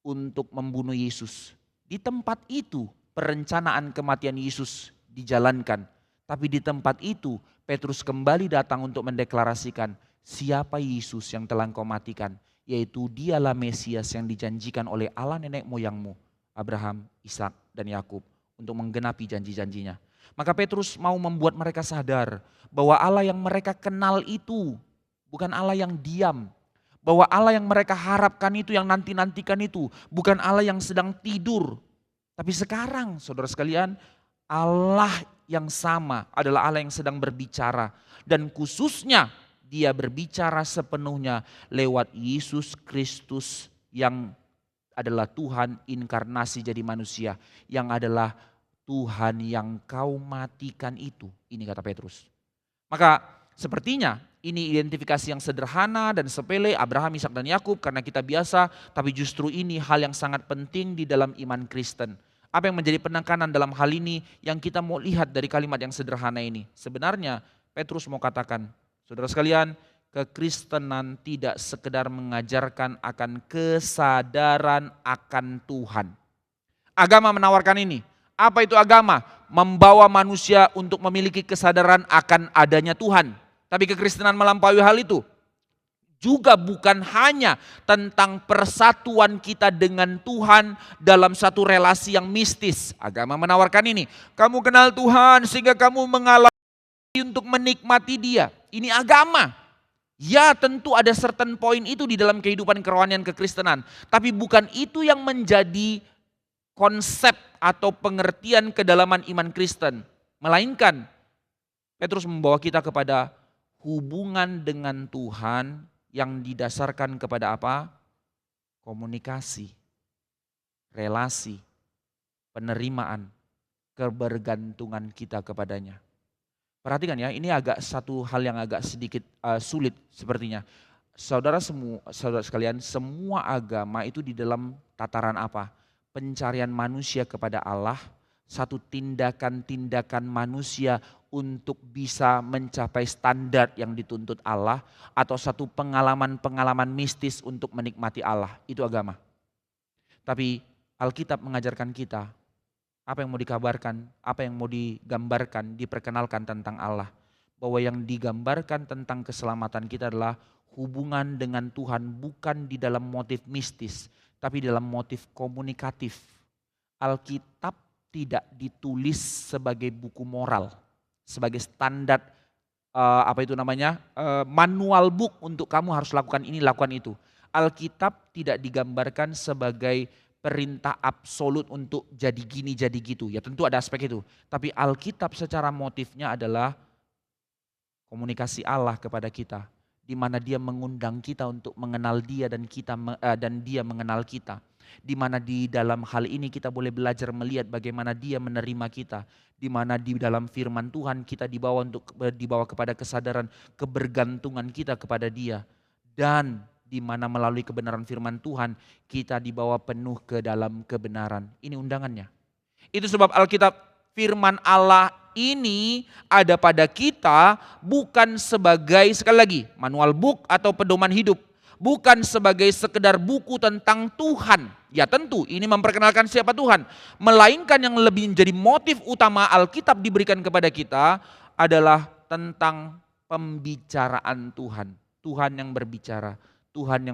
untuk membunuh Yesus. Di tempat itu perencanaan kematian Yesus dijalankan. Tapi di tempat itu Petrus kembali datang untuk mendeklarasikan siapa Yesus yang telah engkau matikan. Yaitu Dialah Mesias yang dijanjikan oleh Allah nenek moyangmu, Abraham, Ishak dan Yakub, untuk menggenapi janji-janjinya. Maka Petrus mau membuat mereka sadar bahwa Allah yang mereka kenal itu bukan Allah yang diam. Bahwa Allah yang mereka harapkan itu, yang nanti-nantikan itu, bukan Allah yang sedang tidur. Tapi sekarang saudara sekalian, Allah yang sama adalah Allah yang sedang berbicara. Dan khususnya Dia berbicara sepenuhnya lewat Yesus Kristus yang adalah Tuhan inkarnasi jadi manusia. Yang adalah Tuhan yang kau matikan itu. Ini kata Petrus. Maka sepertinya ini identifikasi yang sederhana dan sepele Abraham, Ishak dan Yakub karena kita biasa, tapi justru ini hal yang sangat penting di dalam iman Kristen. Apa yang menjadi penekanan dalam hal ini yang kita mau lihat dari kalimat yang sederhana ini? Sebenarnya Petrus mau katakan, saudara sekalian, kekristenan tidak sekedar mengajarkan akan kesadaran akan Tuhan. Agama menawarkan ini. Apa itu agama? Membawa manusia untuk memiliki kesadaran akan adanya Tuhan. Tapi kekristenan melampaui hal itu. Juga bukan hanya tentang persatuan kita dengan Tuhan dalam satu relasi yang mistis. Agama menawarkan ini. Kamu kenal Tuhan sehingga kamu mengalami untuk menikmati Dia. Ini agama. Ya tentu ada certain point itu di dalam kehidupan kerohanian kekristenan. Tapi bukan itu yang menjadi konsep atau pengertian kedalaman iman Kristen. Melainkan Petrus membawa kita kepada hubungan dengan Tuhan yang didasarkan kepada apa? Komunikasi, relasi, penerimaan, kebergantungan kita kepadanya. Perhatikan ya, ini agak satu hal yang agak sedikit sulit sepertinya. Saudara sekalian, semua agama itu di dalam tataran apa? Pencarian manusia kepada Allah, satu tindakan-tindakan manusia untuk bisa mencapai standar yang dituntut Allah, atau satu pengalaman-pengalaman mistis untuk menikmati Allah. Itu agama. Tapi Alkitab mengajarkan kita apa yang mau dikabarkan, apa yang mau digambarkan, diperkenalkan tentang Allah. Bahwa yang digambarkan tentang keselamatan kita adalah hubungan dengan Tuhan bukan di dalam motif mistis, tapi dalam motif komunikatif. Alkitab tidak ditulis sebagai buku moral, sebagai standar manual book untuk kamu harus lakukan ini, lakukan itu. Alkitab tidak digambarkan sebagai perintah absolut untuk jadi gini, jadi gitu. Ya tentu ada aspek itu. Tapi Alkitab secara motifnya adalah komunikasi Allah kepada kita, di mana Dia mengundang kita untuk mengenal Dia dan Dia mengenal kita. Di mana di dalam hal ini kita boleh belajar melihat bagaimana Dia menerima kita, di mana di dalam firman Tuhan kita dibawa kepada kesadaran kebergantungan kita kepada Dia, dan di mana melalui kebenaran firman Tuhan kita dibawa penuh ke dalam kebenaran. Ini undangannya. Itu sebab Alkitab firman Allah ini ada pada kita bukan sebagai, sekali lagi, manual book atau pedoman hidup. Bukan sebagai sekedar buku tentang Tuhan. Ya tentu ini memperkenalkan siapa Tuhan. Melainkan yang lebih menjadi motif utama Alkitab diberikan kepada kita adalah tentang pembicaraan Tuhan. Tuhan yang berbicara. Tuhan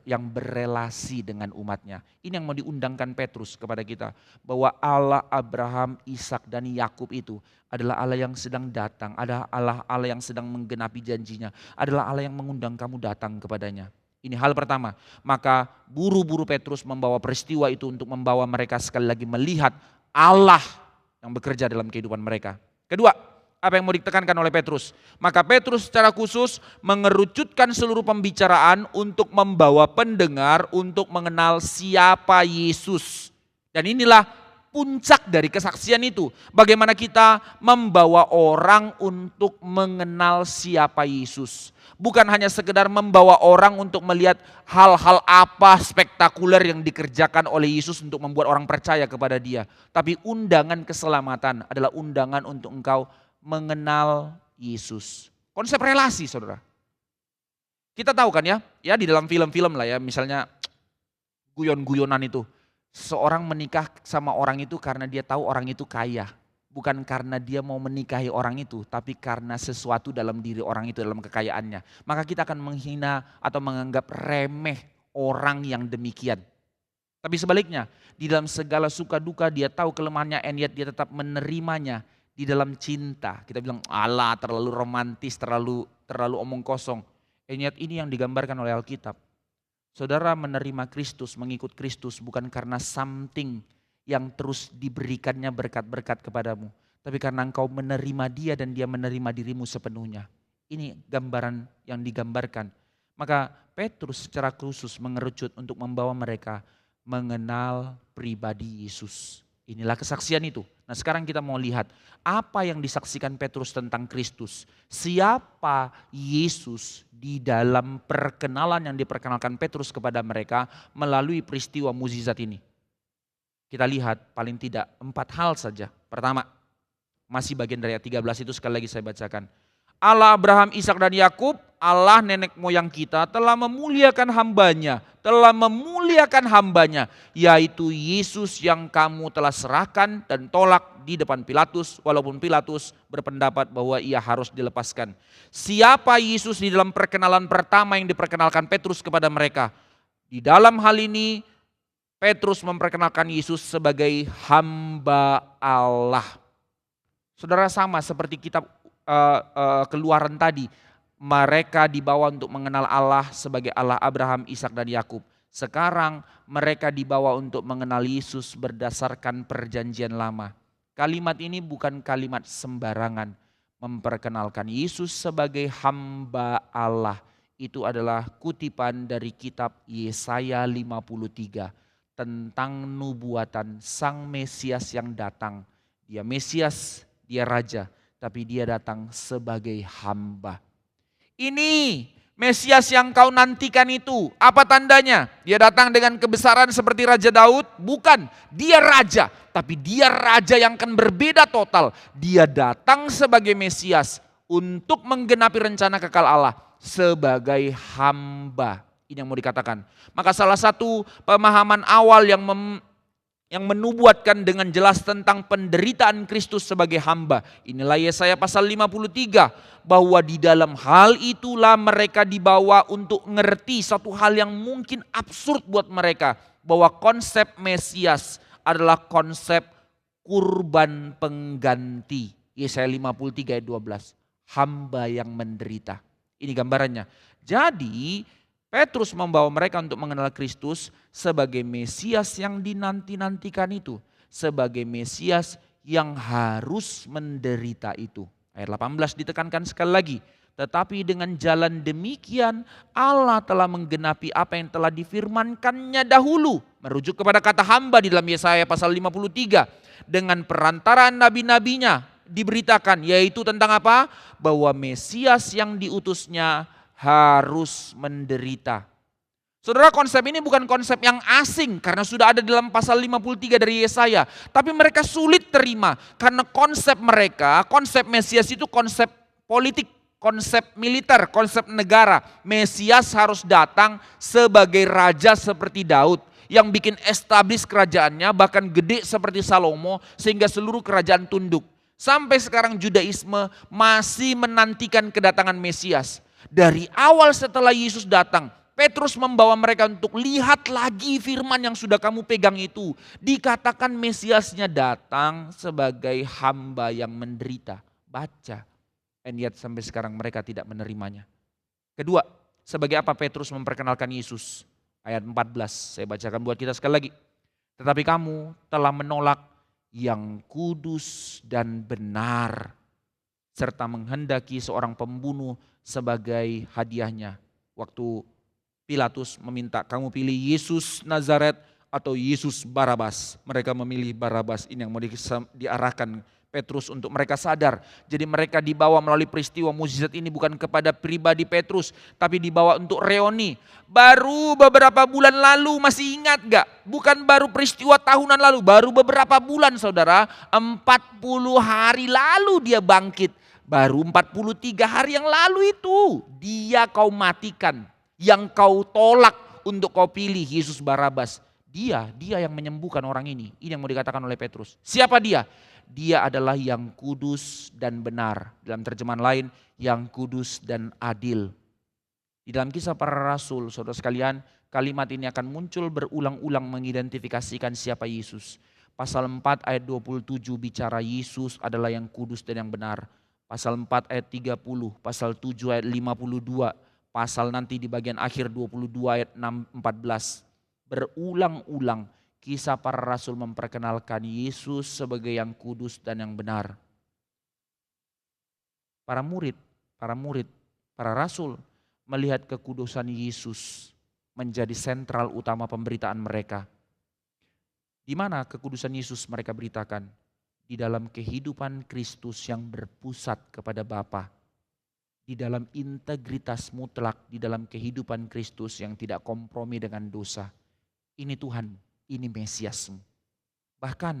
yang berelasi dengan umatnya. Ini yang mau diundangkan Petrus kepada kita. Bahwa Allah Abraham, Ishak dan Yakub itu adalah Allah yang sedang datang. Adalah Allah yang sedang menggenapi janjinya. Adalah Allah yang mengundang kamu datang kepadanya. Ini hal pertama. Maka buru-buru Petrus membawa peristiwa itu untuk membawa mereka sekali lagi melihat Allah yang bekerja dalam kehidupan mereka. Kedua, apa yang mau ditekankan oleh Petrus? Maka Petrus secara khusus mengerucutkan seluruh pembicaraan untuk membawa pendengar untuk mengenal siapa Yesus. Dan inilah puncak dari kesaksian itu. Bagaimana kita membawa orang untuk mengenal siapa Yesus. Bukan hanya sekedar membawa orang untuk melihat hal-hal apa spektakuler yang dikerjakan oleh Yesus untuk membuat orang percaya kepada Dia. Tapi undangan keselamatan adalah undangan untuk engkau mengenal Yesus. Konsep relasi, saudara. Kita tahu kan ya di dalam film-film lah ya, misalnya guyon-guyonan itu. Seorang menikah sama orang itu karena dia tahu orang itu kaya. Bukan karena dia mau menikahi orang itu, tapi karena sesuatu dalam diri orang itu, dalam kekayaannya. Maka kita akan menghina atau menganggap remeh orang yang demikian. Tapi sebaliknya, di dalam segala suka duka dia tahu kelemahannya, and yet dia tetap menerimanya. Di dalam cinta, kita bilang Allah terlalu romantis, terlalu omong kosong. And yet ini yang digambarkan oleh Alkitab. Saudara menerima Kristus, mengikut Kristus bukan karena something yang terus diberikannya berkat-berkat kepadamu. Tapi karena engkau menerima Dia dan Dia menerima dirimu sepenuhnya. Ini gambaran yang digambarkan. Maka Petrus secara khusus mengerucut untuk membawa mereka mengenal pribadi Yesus. Inilah kesaksian itu. Nah sekarang kita mau lihat apa yang disaksikan Petrus tentang Kristus. Siapa Yesus di dalam perkenalan yang diperkenalkan Petrus kepada mereka melalui peristiwa mukjizat ini. Kita lihat paling tidak 4 hal saja. Pertama, masih bagian dari ayat 13 itu sekali lagi saya bacakan. Allah Abraham, Ishak dan Yakub, Allah nenek moyang kita telah memuliakan hambanya, yaitu Yesus yang kamu telah serahkan dan tolak di depan Pilatus, walaupun Pilatus berpendapat bahwa ia harus dilepaskan. Siapa Yesus di dalam perkenalan pertama yang diperkenalkan Petrus kepada mereka? Di dalam hal ini Petrus memperkenalkan Yesus sebagai hamba Allah. Saudara, sama seperti kitab Keluaran tadi, mereka dibawa untuk mengenal Allah sebagai Allah Abraham, Ishak dan Yakub. Sekarang mereka dibawa untuk mengenal Yesus berdasarkan perjanjian lama. Kalimat ini bukan kalimat sembarangan. Memperkenalkan Yesus sebagai hamba Allah. Itu adalah kutipan dari kitab Yesaya 53 tentang nubuatan Sang Mesias yang datang. Dia Mesias, dia Raja, tapi dia datang sebagai hamba. Ini Mesias yang kau nantikan itu, apa tandanya? Dia datang dengan kebesaran seperti Raja Daud? Bukan, dia Raja, tapi dia Raja yang akan berbeda total. Dia datang sebagai Mesias untuk menggenapi rencana kekal Allah sebagai hamba. Ini yang mau dikatakan. Maka salah satu pemahaman awal yang menubuatkan dengan jelas tentang penderitaan Kristus sebagai hamba. Inilah Yesaya pasal 53. Bahwa di dalam hal itulah mereka dibawa untuk ngerti satu hal yang mungkin absurd buat mereka. Bahwa konsep Mesias adalah konsep kurban pengganti. Yesaya 53 ayat 12. Hamba yang menderita. Ini gambarannya. Jadi Petrus membawa mereka untuk mengenal Kristus sebagai Mesias yang dinanti-nantikan itu. Sebagai Mesias yang harus menderita itu. Ayat 18 ditekankan sekali lagi. Tetapi dengan jalan demikian Allah telah menggenapi apa yang telah difirmankannya dahulu. Merujuk kepada kata hamba di dalam Yesaya pasal 53. Dengan perantaraan nabi-nabinya diberitakan, yaitu tentang apa? Bahwa Mesias yang diutusnya harus menderita. Saudara, konsep ini bukan konsep yang asing karena sudah ada dalam pasal 53 dari Yesaya. Tapi mereka sulit terima karena konsep mereka, konsep Mesias itu konsep politik, konsep militer, konsep negara. Mesias harus datang sebagai raja seperti Daud yang bikin establish kerajaannya bahkan gede seperti Salomo sehingga seluruh kerajaan tunduk. Sampai sekarang Judaisme masih menantikan kedatangan Mesias. Dari awal setelah Yesus datang, Petrus membawa mereka untuk lihat lagi firman yang sudah kamu pegang itu. Dikatakan Mesiasnya datang sebagai hamba yang menderita. Baca. And yet sampai sekarang mereka tidak menerimanya. Kedua, sebagai apa Petrus memperkenalkan Yesus? Ayat 14, saya bacakan buat kita sekali lagi. Tetapi kamu telah menolak yang kudus dan benar, serta menghendaki seorang pembunuh sebagai hadiahnya. Waktu Pilatus meminta kamu pilih Yesus Nazaret atau Yesus Barabas. Mereka memilih Barabas. Ini yang mau diarahkan Petrus untuk mereka sadar. Jadi mereka dibawa melalui peristiwa mukjizat ini bukan kepada pribadi Petrus, tapi dibawa untuk reoni. Baru beberapa bulan lalu, masih ingat gak? Bukan baru peristiwa tahunan lalu, baru beberapa bulan saudara. 40 hari lalu dia bangkit. Baru 43 hari yang lalu itu dia kau matikan. Yang kau tolak untuk kau pilih Yesus Barabas. Dia yang menyembuhkan orang ini. Ini yang mau dikatakan oleh Petrus. Siapa dia? Dia adalah yang kudus dan benar. Dalam terjemahan lain, yang kudus dan adil. Di dalam Kisah Para Rasul, saudara sekalian, kalimat ini akan muncul berulang-ulang mengidentifikasikan siapa Yesus. Pasal 4 ayat 27 bicara Yesus adalah yang kudus dan yang benar. Pasal 4 ayat 30, pasal 7 ayat 52, pasal nanti di bagian akhir 22 ayat 14. Berulang-ulang Kisah Para Rasul memperkenalkan Yesus sebagai yang kudus dan yang benar. Para murid, para rasul melihat kekudusan Yesus menjadi sentral utama pemberitaan mereka. Di mana kekudusan Yesus mereka beritakan? Di dalam kehidupan Kristus yang berpusat kepada Bapa. Di dalam integritas mutlak, di dalam kehidupan Kristus yang tidak kompromi dengan dosa. Ini Tuhan. Ini Mesiasmu. Bahkan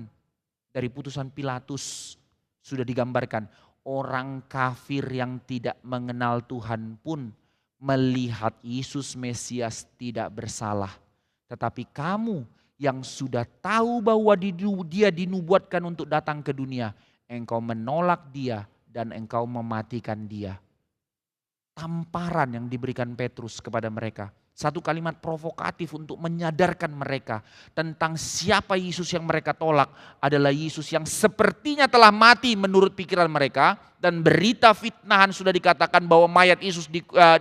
dari putusan Pilatus sudah digambarkan orang kafir yang tidak mengenal Tuhan pun melihat Yesus Mesias tidak bersalah. Tetapi kamu yang sudah tahu bahwa dia dinubuatkan untuk datang ke dunia, engkau menolak dia dan engkau mematikan dia. Tamparan yang diberikan Petrus kepada mereka. Satu kalimat provokatif untuk menyadarkan mereka tentang siapa Yesus yang mereka tolak adalah Yesus yang sepertinya telah mati menurut pikiran mereka. Dan berita fitnahan sudah dikatakan bahwa mayat Yesus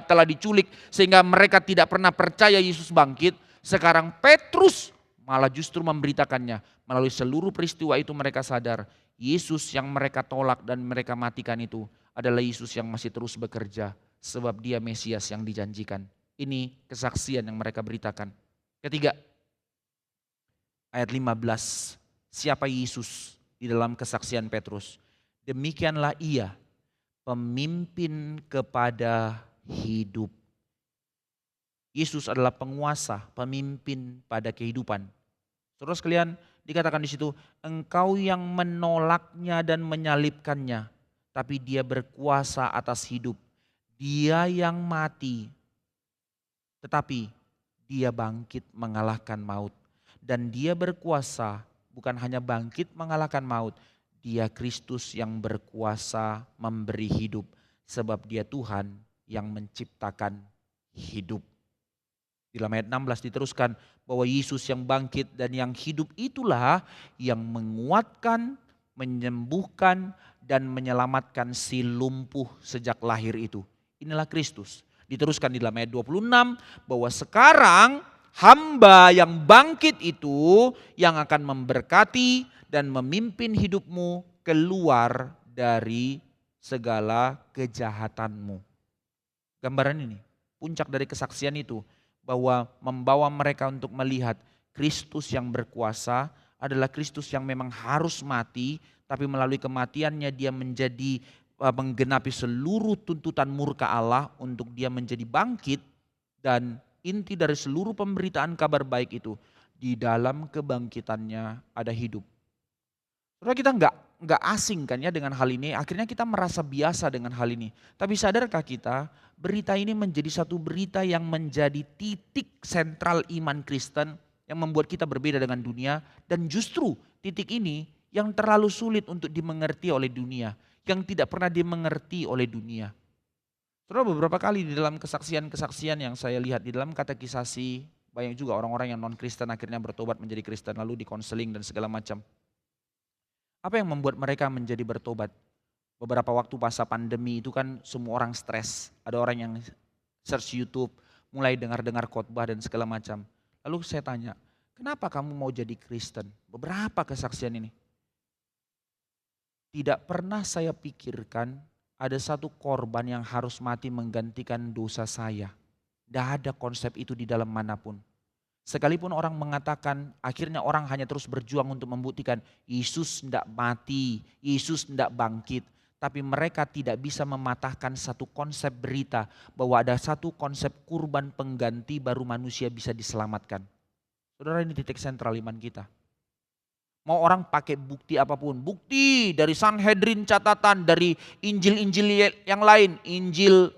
telah diculik sehingga mereka tidak pernah percaya Yesus bangkit. Sekarang Petrus malah justru memberitakannya. Melalui seluruh peristiwa itu mereka sadar Yesus yang mereka tolak dan mereka matikan itu adalah Yesus yang masih terus bekerja. Sebab dia Mesias yang dijanjikan. Ini kesaksian yang mereka beritakan. Ketiga, ayat 15. Siapa Yesus di dalam kesaksian Petrus? Demikianlah ia, pemimpin kepada hidup. Yesus adalah penguasa, pemimpin pada kehidupan. Saudara sekalian, dikatakan di situ, engkau yang menolaknya dan menyalibkannya, tapi dia berkuasa atas hidup. Dia yang mati, tetapi dia bangkit mengalahkan maut. Dan dia berkuasa bukan hanya bangkit mengalahkan maut. Dia Kristus yang berkuasa memberi hidup. Sebab dia Tuhan yang menciptakan hidup. Di dalam ayat 16 diteruskan bahwa Yesus yang bangkit dan yang hidup itulah yang menguatkan, menyembuhkan dan menyelamatkan si lumpuh sejak lahir itu. Inilah Kristus. Diteruskan di dalam ayat 26 bahwa sekarang hamba yang bangkit itu yang akan memberkati dan memimpin hidupmu keluar dari segala kejahatanmu. Gambaran ini, puncak dari kesaksian itu, bahwa membawa mereka untuk melihat Kristus yang berkuasa adalah Kristus yang memang harus mati, tapi melalui kematiannya dia menjadi menggenapi seluruh tuntutan murka Allah untuk dia menjadi bangkit. Dan inti dari seluruh pemberitaan kabar baik itu, di dalam kebangkitannya ada hidup. Saudara, kita nggak asing kan ya dengan hal ini, akhirnya kita merasa biasa dengan hal ini. Tapi sadarkah kita, berita ini menjadi satu berita yang menjadi titik sentral iman Kristen yang membuat kita berbeda dengan dunia, dan justru titik ini yang terlalu sulit untuk dimengerti oleh dunia, yang tidak pernah dimengerti oleh dunia. Saudara, beberapa kali di dalam kesaksian-kesaksian yang saya lihat di dalam katekisasi, banyak juga orang-orang yang non-Kristen akhirnya bertobat menjadi Kristen, lalu dikonseling dan segala macam. Apa yang membuat mereka menjadi bertobat? Beberapa waktu masa pandemi itu kan semua orang stres. Ada orang yang search YouTube, mulai dengar-dengar khotbah dan segala macam. Lalu saya tanya, kenapa kamu mau jadi Kristen? Beberapa kesaksian ini. Tidak pernah saya pikirkan ada satu korban yang harus mati menggantikan dosa saya. Tidak ada konsep itu di dalam manapun. Sekalipun orang mengatakan, akhirnya orang hanya terus berjuang untuk membuktikan Yesus tidak mati, Yesus tidak bangkit. Tapi mereka tidak bisa mematahkan satu konsep berita bahwa ada satu konsep kurban pengganti baru manusia bisa diselamatkan. Saudara, ini titik sentral iman kita. Mau orang pakai bukti apapun, bukti dari Sanhedrin, catatan dari Injil-Injil yang lain, Injil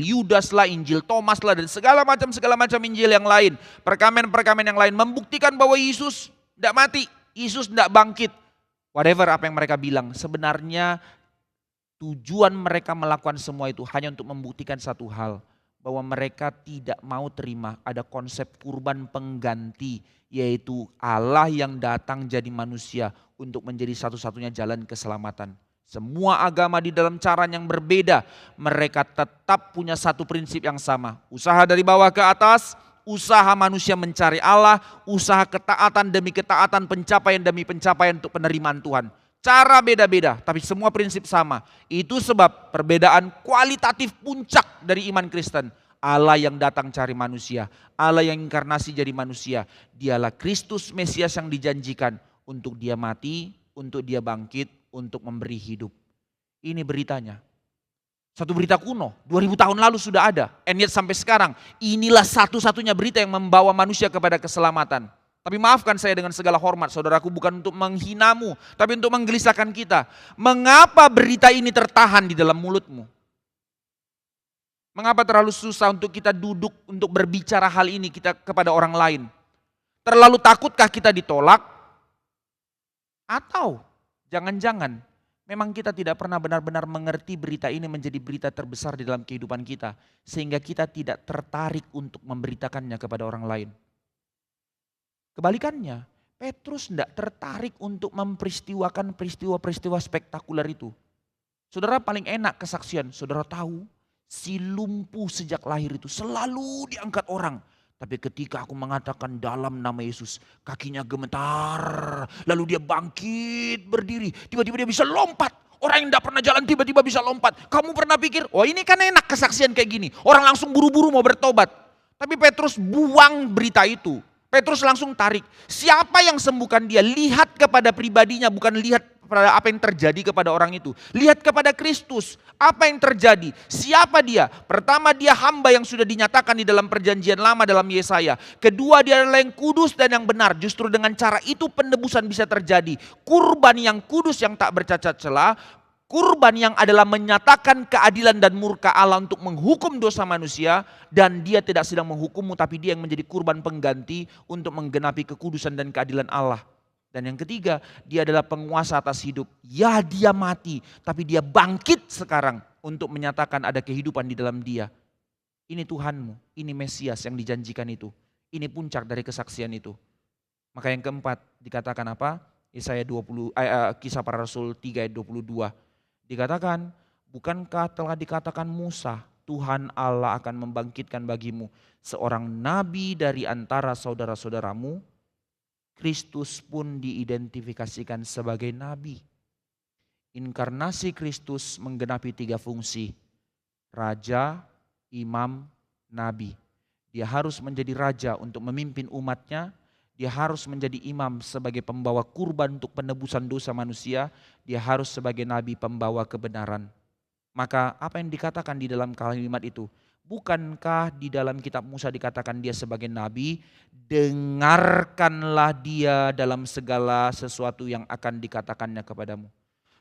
Yudas lah, Injil Thomas lah, dan segala macam Injil yang lain, perkamen-perkamen yang lain membuktikan bahwa Yesus tidak mati, Yesus tidak bangkit. Whatever apa yang mereka bilang, sebenarnya tujuan mereka melakukan semua itu hanya untuk membuktikan satu hal, bahwa mereka tidak mau terima ada konsep kurban pengganti, yaitu Allah yang datang jadi manusia untuk menjadi satu-satunya jalan keselamatan. Semua agama di dalam cara yang berbeda, mereka tetap punya satu prinsip yang sama. Usaha dari bawah ke atas, usaha manusia mencari Allah, usaha ketaatan demi ketaatan, pencapaian demi pencapaian untuk penerimaan Tuhan. Cara beda-beda, tapi semua prinsip sama. Itu sebab perbedaan kualitatif puncak dari iman Kristen. Allah yang datang cari manusia, Allah yang inkarnasi jadi manusia. Dialah Kristus Mesias yang dijanjikan untuk dia mati, untuk dia bangkit, untuk memberi hidup. Ini beritanya. Satu berita kuno, 2000 tahun lalu sudah ada. And yet sampai sekarang, inilah satu-satunya berita yang membawa manusia kepada keselamatan. Tapi maafkan saya dengan segala hormat, saudaraku, bukan untuk menghinamu, tapi untuk menggelisahkan kita. Mengapa berita ini tertahan di dalam mulutmu? Mengapa terlalu susah untuk kita duduk untuk berbicara hal ini kita kepada orang lain? Terlalu takutkah kita ditolak? Atau jangan-jangan memang kita tidak pernah benar-benar mengerti berita ini menjadi berita terbesar di dalam kehidupan kita, sehingga kita tidak tertarik untuk memberitakannya kepada orang lain. Kebalikannya, Petrus tidak tertarik untuk memperistiwakan peristiwa-peristiwa spektakuler itu. Saudara, paling enak kesaksian, saudara tahu si lumpuh sejak lahir itu selalu diangkat orang. Tapi ketika aku mengatakan dalam nama Yesus, kakinya gemetar, lalu dia bangkit berdiri, tiba-tiba dia bisa lompat. Orang yang tidak pernah jalan tiba-tiba bisa lompat. Kamu pernah pikir, oh ini kan enak kesaksian kayak gini, orang langsung buru-buru mau bertobat. Tapi Petrus buang berita itu. Petrus langsung tarik. Siapa yang sembuhkan dia? Lihat kepada pribadinya, bukan lihat pada apa yang terjadi kepada orang itu. Lihat kepada Kristus. Apa yang terjadi? Siapa dia? Pertama, dia hamba yang sudah dinyatakan di dalam perjanjian lama dalam Yesaya. Kedua, dia adalah yang kudus dan yang benar. Justru dengan cara itu penebusan bisa terjadi. Kurban yang kudus yang tak bercacat celah. Kurban yang adalah menyatakan keadilan dan murka Allah untuk menghukum dosa manusia, dan dia tidak sedang menghukummu, tapi dia yang menjadi kurban pengganti untuk menggenapi kekudusan dan keadilan Allah. Dan yang ketiga, dia adalah penguasa atas hidup. Ya, dia mati, tapi dia bangkit sekarang untuk menyatakan ada kehidupan di dalam dia. Ini Tuhanmu, ini Mesias yang dijanjikan itu. Ini puncak dari kesaksian itu. Maka yang keempat dikatakan apa? Kisah Para Rasul 3 ayat 22. Dikatakan, bukankah telah dikatakan Musa Tuhan Allah akan membangkitkan bagimu seorang nabi dari antara saudara-saudaramu. Kristus pun diidentifikasikan sebagai nabi. Inkarnasi Kristus menggenapi 3 fungsi. Raja, imam, nabi. Dia harus menjadi raja untuk memimpin umatnya. Dia harus menjadi imam sebagai pembawa kurban untuk penebusan dosa manusia. Dia harus sebagai nabi pembawa kebenaran. Maka apa yang dikatakan di dalam kalimat itu? Bukankah di dalam kitab Musa dikatakan dia sebagai nabi? Dengarkanlah dia dalam segala sesuatu yang akan dikatakannya kepadamu.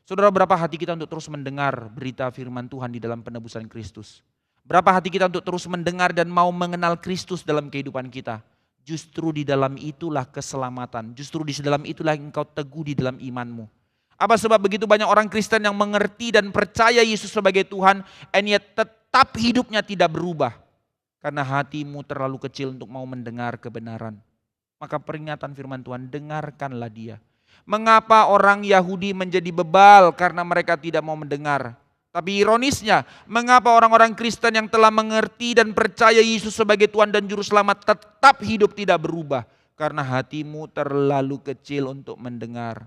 Saudara, berapa hati kita untuk terus mendengar berita firman Tuhan di dalam penebusan Kristus? Berapa hati kita untuk terus mendengar dan mau mengenal Kristus dalam kehidupan kita? Justru di dalam itulah keselamatan. Justru di dalam itulah engkau teguh di dalam imanmu. Apa sebab begitu banyak orang Kristen yang mengerti dan percaya Yesus sebagai Tuhan, and yet tetap hidupnya tidak berubah? Karena hatimu terlalu kecil untuk mau mendengar kebenaran. Maka peringatan firman Tuhan, dengarkanlah dia. Mengapa orang Yahudi menjadi bebal? Karena mereka tidak mau mendengar. Tapi ironisnya, mengapa orang-orang Kristen yang telah mengerti dan percaya Yesus sebagai Tuhan dan Juru Selamat tetap hidup tidak berubah? Karena hatimu terlalu kecil untuk mendengar.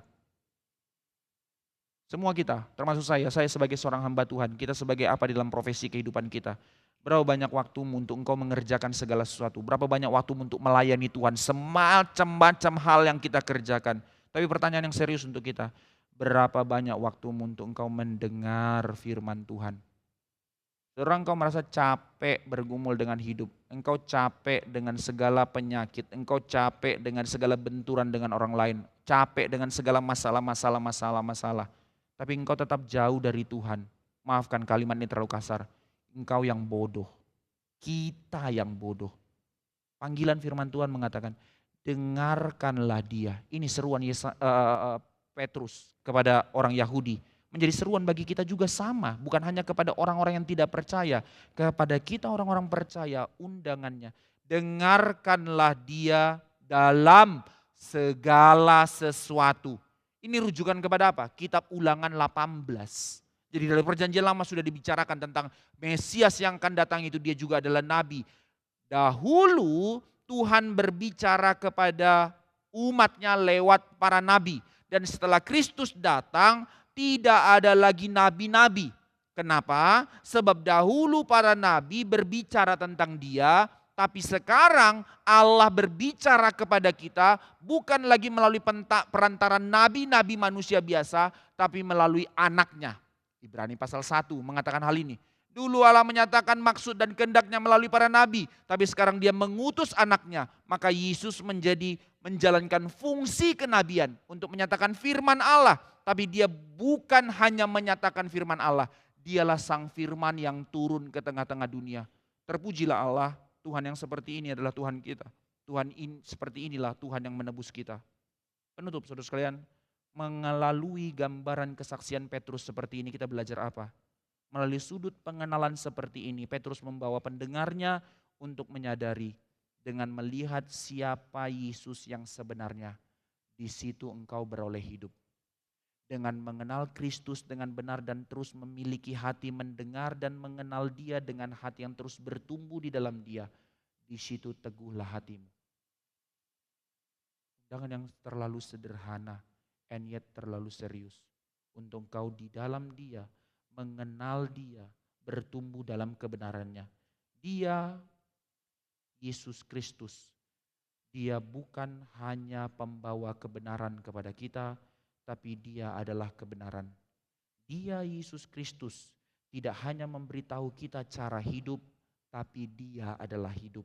Semua kita, termasuk saya sebagai seorang hamba Tuhan, kita sebagai apa di dalam profesi kehidupan kita? Berapa banyak waktumu untuk engkau mengerjakan segala sesuatu? Berapa banyak waktumu untuk melayani Tuhan? Semacam-macam hal yang kita kerjakan. Tapi pertanyaan yang serius untuk kita, berapa banyak waktumu untuk engkau mendengar firman Tuhan? Saudara, engkau merasa capek bergumul dengan hidup, engkau capek dengan segala penyakit, engkau capek dengan segala benturan dengan orang lain, capek dengan segala masalah. Tapi engkau tetap jauh dari Tuhan. Maafkan kalimat ini terlalu kasar. Engkau yang bodoh, kita yang bodoh. Panggilan firman Tuhan mengatakan, dengarkanlah dia. Ini seruan Petrus kepada orang Yahudi. Menjadi seruan bagi kita juga sama. Bukan hanya kepada orang-orang yang tidak percaya. Kepada kita orang-orang percaya, undangannya. Dengarkanlah dia dalam segala sesuatu. Ini rujukan kepada apa? Kitab Ulangan 18. Jadi dalam perjanjian lama sudah dibicarakan tentang Mesias yang akan datang itu, dia juga adalah nabi. Dahulu Tuhan berbicara kepada umatnya lewat para nabi. Dan setelah Kristus datang tidak ada lagi nabi-nabi. Kenapa? Sebab dahulu para nabi berbicara tentang dia, tapi sekarang Allah berbicara kepada kita bukan lagi melalui perantaran nabi-nabi manusia biasa, tapi melalui anaknya. Ibrani pasal 1 mengatakan hal ini. Dulu Allah menyatakan maksud dan kehendaknya melalui para nabi, tapi sekarang dia mengutus anaknya. Maka Yesus menjalankan fungsi kenabian untuk menyatakan firman Allah. Tapi dia bukan hanya menyatakan firman Allah, dialah sang firman yang turun ke tengah-tengah dunia. Terpujilah Allah, Tuhan yang seperti ini adalah Tuhan kita. Seperti inilah Tuhan yang menebus kita. Penutup saudara sekalian, melalui gambaran kesaksian Petrus seperti ini kita belajar apa? Melalui sudut pengenalan seperti ini, Petrus membawa pendengarnya untuk menyadari dengan melihat siapa Yesus yang sebenarnya. Di situ engkau beroleh hidup. Dengan mengenal Kristus dengan benar dan terus memiliki hati mendengar dan mengenal dia dengan hati yang terus bertumbuh di dalam dia. Di situ teguhlah hatimu. Undangan yang terlalu sederhana and yet terlalu serius. Untuk engkau di dalam dia, mengenal dia, bertumbuh dalam kebenarannya. Dia, Yesus Kristus, dia bukan hanya pembawa kebenaran kepada kita, tapi dia adalah kebenaran. Dia, Yesus Kristus, tidak hanya memberitahu kita cara hidup, tapi dia adalah hidup.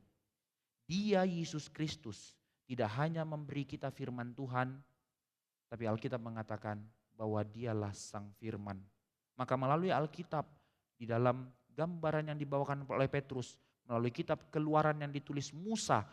Dia, Yesus Kristus, tidak hanya memberi kita firman Tuhan, tapi Alkitab mengatakan bahwa dialah sang firman. Maka melalui Alkitab, di dalam gambaran yang dibawakan oleh Petrus, melalui kitab Keluaran yang ditulis Musa,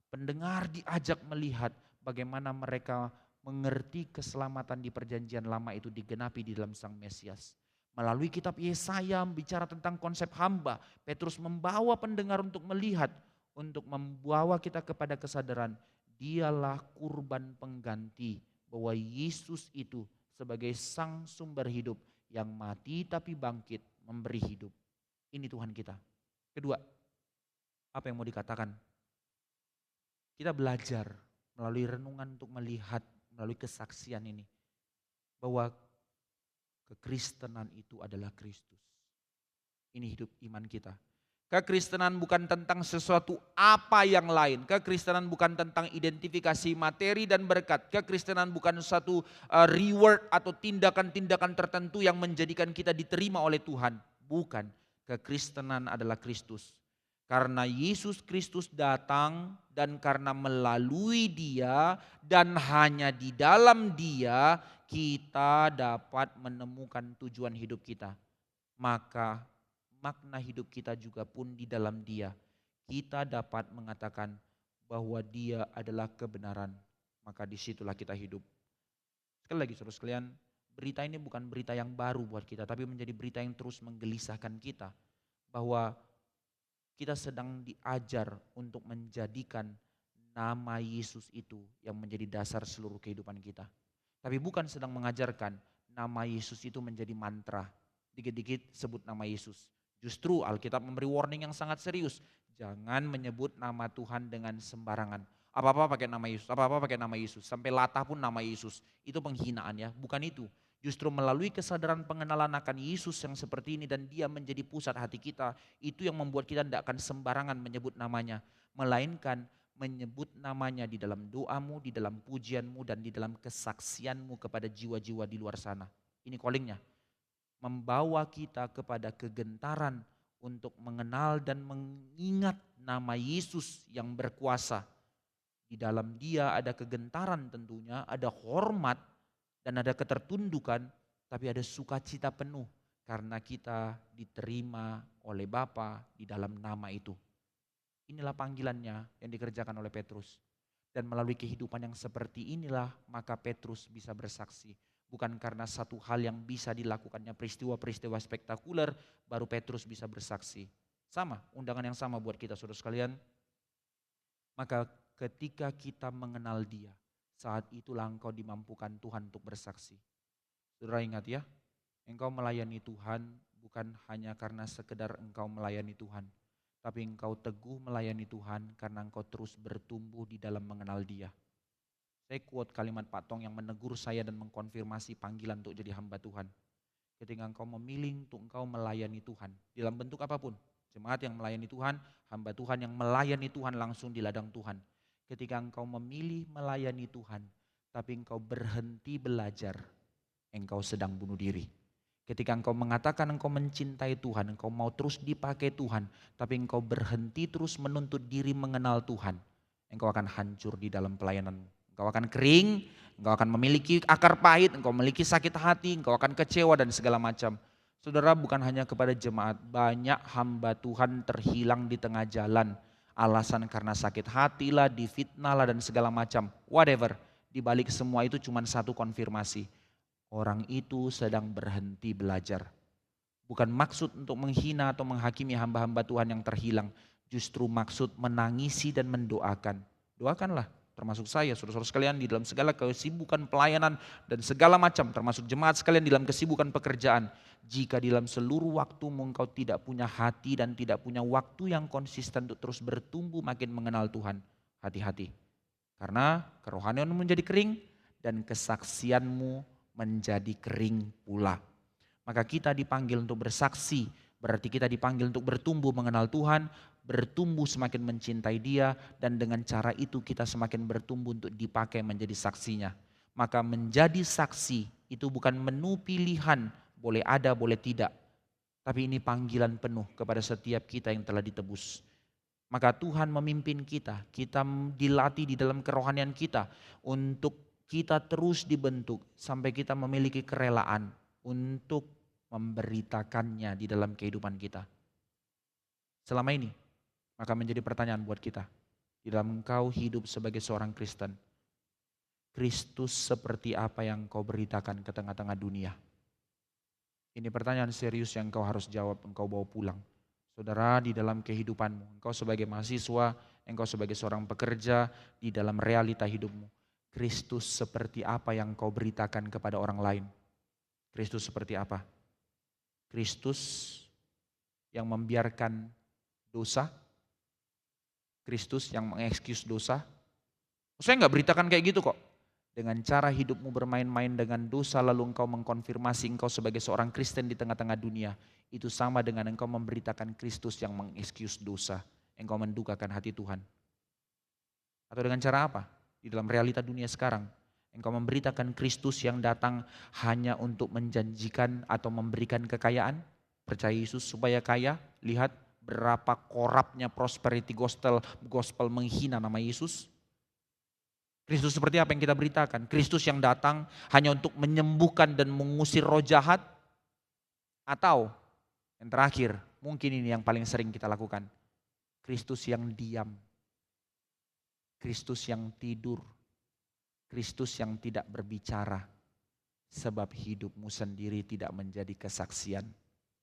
pendengar diajak melihat bagaimana mereka mengerti keselamatan di perjanjian lama itu digenapi di dalam sang Mesias. Melalui kitab Yesaya bicara tentang konsep hamba, Petrus membawa pendengar untuk melihat, untuk membawa kita kepada kesadaran, dialah kurban pengganti, bahwa Yesus itu sebagai sang sumber hidup yang mati tapi bangkit memberi hidup. Ini Tuhan kita. Kedua, apa yang mau dikatakan? Kita belajar melalui renungan untuk melihat melalui kesaksian ini bahwa kekristenan itu adalah Kristus. Ini hidup iman kita. Kekristenan bukan tentang sesuatu apa yang lain. Kekristenan bukan tentang identifikasi materi dan berkat. Kekristenan bukan satu reward atau tindakan-tindakan tertentu yang menjadikan kita diterima oleh Tuhan. Bukan. Kekristenan adalah Kristus. Karena Yesus Kristus datang dan karena melalui Dia dan hanya di dalam Dia kita dapat menemukan tujuan hidup kita. Maka makna hidup kita juga pun di dalam Dia. Kita dapat mengatakan bahwa Dia adalah kebenaran. Maka disitulah kita hidup. Sekali lagi saudara sekalian, berita ini bukan berita yang baru buat kita, tapi menjadi berita yang terus menggelisahkan kita. Bahwa kita sedang diajar untuk menjadikan nama Yesus itu yang menjadi dasar seluruh kehidupan kita. Tapi bukan sedang mengajarkan nama Yesus itu menjadi mantra. Dikit-dikit sebut nama Yesus. Justru Alkitab memberi warning yang sangat serius. Jangan menyebut nama Tuhan dengan sembarangan. Apa-apa pakai nama Yesus, apa-apa pakai nama Yesus. Sampai latah pun nama Yesus. Itu penghinaan ya, bukan itu. Justru melalui kesadaran pengenalan akan Yesus yang seperti ini dan Dia menjadi pusat hati kita. Itu yang membuat kita tidak akan sembarangan menyebut namanya. Melainkan menyebut namanya di dalam doamu, di dalam pujianmu dan di dalam kesaksianmu kepada jiwa-jiwa di luar sana. Ini callingnya. Membawa kita kepada kegentaran untuk mengenal dan mengingat nama Yesus yang berkuasa. Di dalam Dia ada kegentaran tentunya, ada hormat dan ada ketertundukan, tapi ada sukacita penuh karena kita diterima oleh Bapa di dalam nama itu. Inilah panggilannya yang dikerjakan oleh Petrus. Dan melalui kehidupan yang seperti inilah maka Petrus bisa bersaksi. Bukan karena satu hal yang bisa dilakukannya peristiwa-peristiwa spektakuler baru Petrus bisa bersaksi. Sama, undangan yang sama buat kita saudara sekalian. Maka ketika kita mengenal Dia, saat itulah engkau dimampukan Tuhan untuk bersaksi. Saudara ingat ya, engkau melayani Tuhan bukan hanya karena sekedar engkau melayani Tuhan. Tapi engkau teguh melayani Tuhan karena engkau terus bertumbuh di dalam mengenal Dia. Saya quote kalimat Pak Tong yang menegur saya dan mengkonfirmasi panggilan untuk jadi hamba Tuhan. Ketika engkau memilih untuk engkau melayani Tuhan, dalam bentuk apapun. Jemaat yang melayani Tuhan, hamba Tuhan yang melayani Tuhan langsung di ladang Tuhan. Ketika engkau memilih melayani Tuhan, tapi engkau berhenti belajar, engkau sedang bunuh diri. Ketika engkau mengatakan engkau mencintai Tuhan, engkau mau terus dipakai Tuhan, tapi engkau berhenti terus menuntut diri mengenal Tuhan, engkau akan hancur di dalam pelayananmu. Engkau akan kering, engkau akan memiliki akar pahit, engkau memiliki sakit hati, engkau akan kecewa dan segala macam. Saudara, bukan hanya kepada jemaat, banyak hamba Tuhan terhilang di tengah jalan. Alasan karena sakit hati lah, difitnah lah dan segala macam. Whatever, di balik semua itu cuma satu konfirmasi. Orang itu sedang berhenti belajar. Bukan maksud untuk menghina atau menghakimi hamba-hamba Tuhan yang terhilang. Justru maksud menangisi dan mendoakan. Doakanlah, termasuk saya, saudara-saudara sekalian di dalam segala kesibukan pelayanan dan segala macam. Termasuk jemaat sekalian di dalam kesibukan pekerjaan. Jika di dalam seluruh waktumu engkau tidak punya hati dan tidak punya waktu yang konsisten untuk terus bertumbuh makin mengenal Tuhan. Hati-hati. Karena kerohanianmu menjadi kering dan kesaksianmu menjadi kering pula. Maka kita dipanggil untuk bersaksi, berarti kita dipanggil untuk bertumbuh mengenal Tuhan, bertumbuh semakin mencintai Dia, dan dengan cara itu kita semakin bertumbuh untuk dipakai menjadi saksinya. Maka menjadi saksi itu bukan menu pilihan, boleh ada boleh tidak. Tapi ini panggilan penuh kepada setiap kita yang telah ditebus. Maka Tuhan memimpin kita dilatih di dalam kerohanian kita untuk kita terus dibentuk sampai kita memiliki kerelaan untuk memberitakannya di dalam kehidupan kita. Selama ini, maka menjadi pertanyaan buat kita. Di dalam engkau hidup sebagai seorang Kristen, Kristus seperti apa yang kau beritakan ke tengah-tengah dunia? Ini pertanyaan serius yang engkau harus jawab, engkau bawa pulang. Saudara, di dalam kehidupanmu, engkau sebagai mahasiswa, engkau sebagai seorang pekerja, di dalam realita hidupmu, Kristus seperti apa yang kau beritakan kepada orang lain? Kristus seperti apa? Kristus yang membiarkan dosa. Kristus yang mengekskuse dosa. Saya nggak beritakan kayak gitu kok. Dengan cara hidupmu bermain-main dengan dosa lalu engkau mengkonfirmasi engkau sebagai seorang Kristen di tengah-tengah dunia. Itu sama dengan engkau memberitakan Kristus yang mengekskuse dosa. Engkau mendukakan hati Tuhan. Atau dengan cara apa? Di dalam realita dunia sekarang. Engkau memberitakan Kristus yang datang hanya untuk menjanjikan atau memberikan kekayaan. Percaya Yesus supaya kaya. Lihat berapa korapnya prosperity gospel menghina nama Yesus. Kristus seperti apa yang kita beritakan? Kristus yang datang hanya untuk menyembuhkan dan mengusir roh jahat. Atau yang terakhir, mungkin ini yang paling sering kita lakukan. Kristus yang diam. Kristus yang tidur. Kristus yang tidak berbicara. Sebab hidupmu sendiri tidak menjadi kesaksian.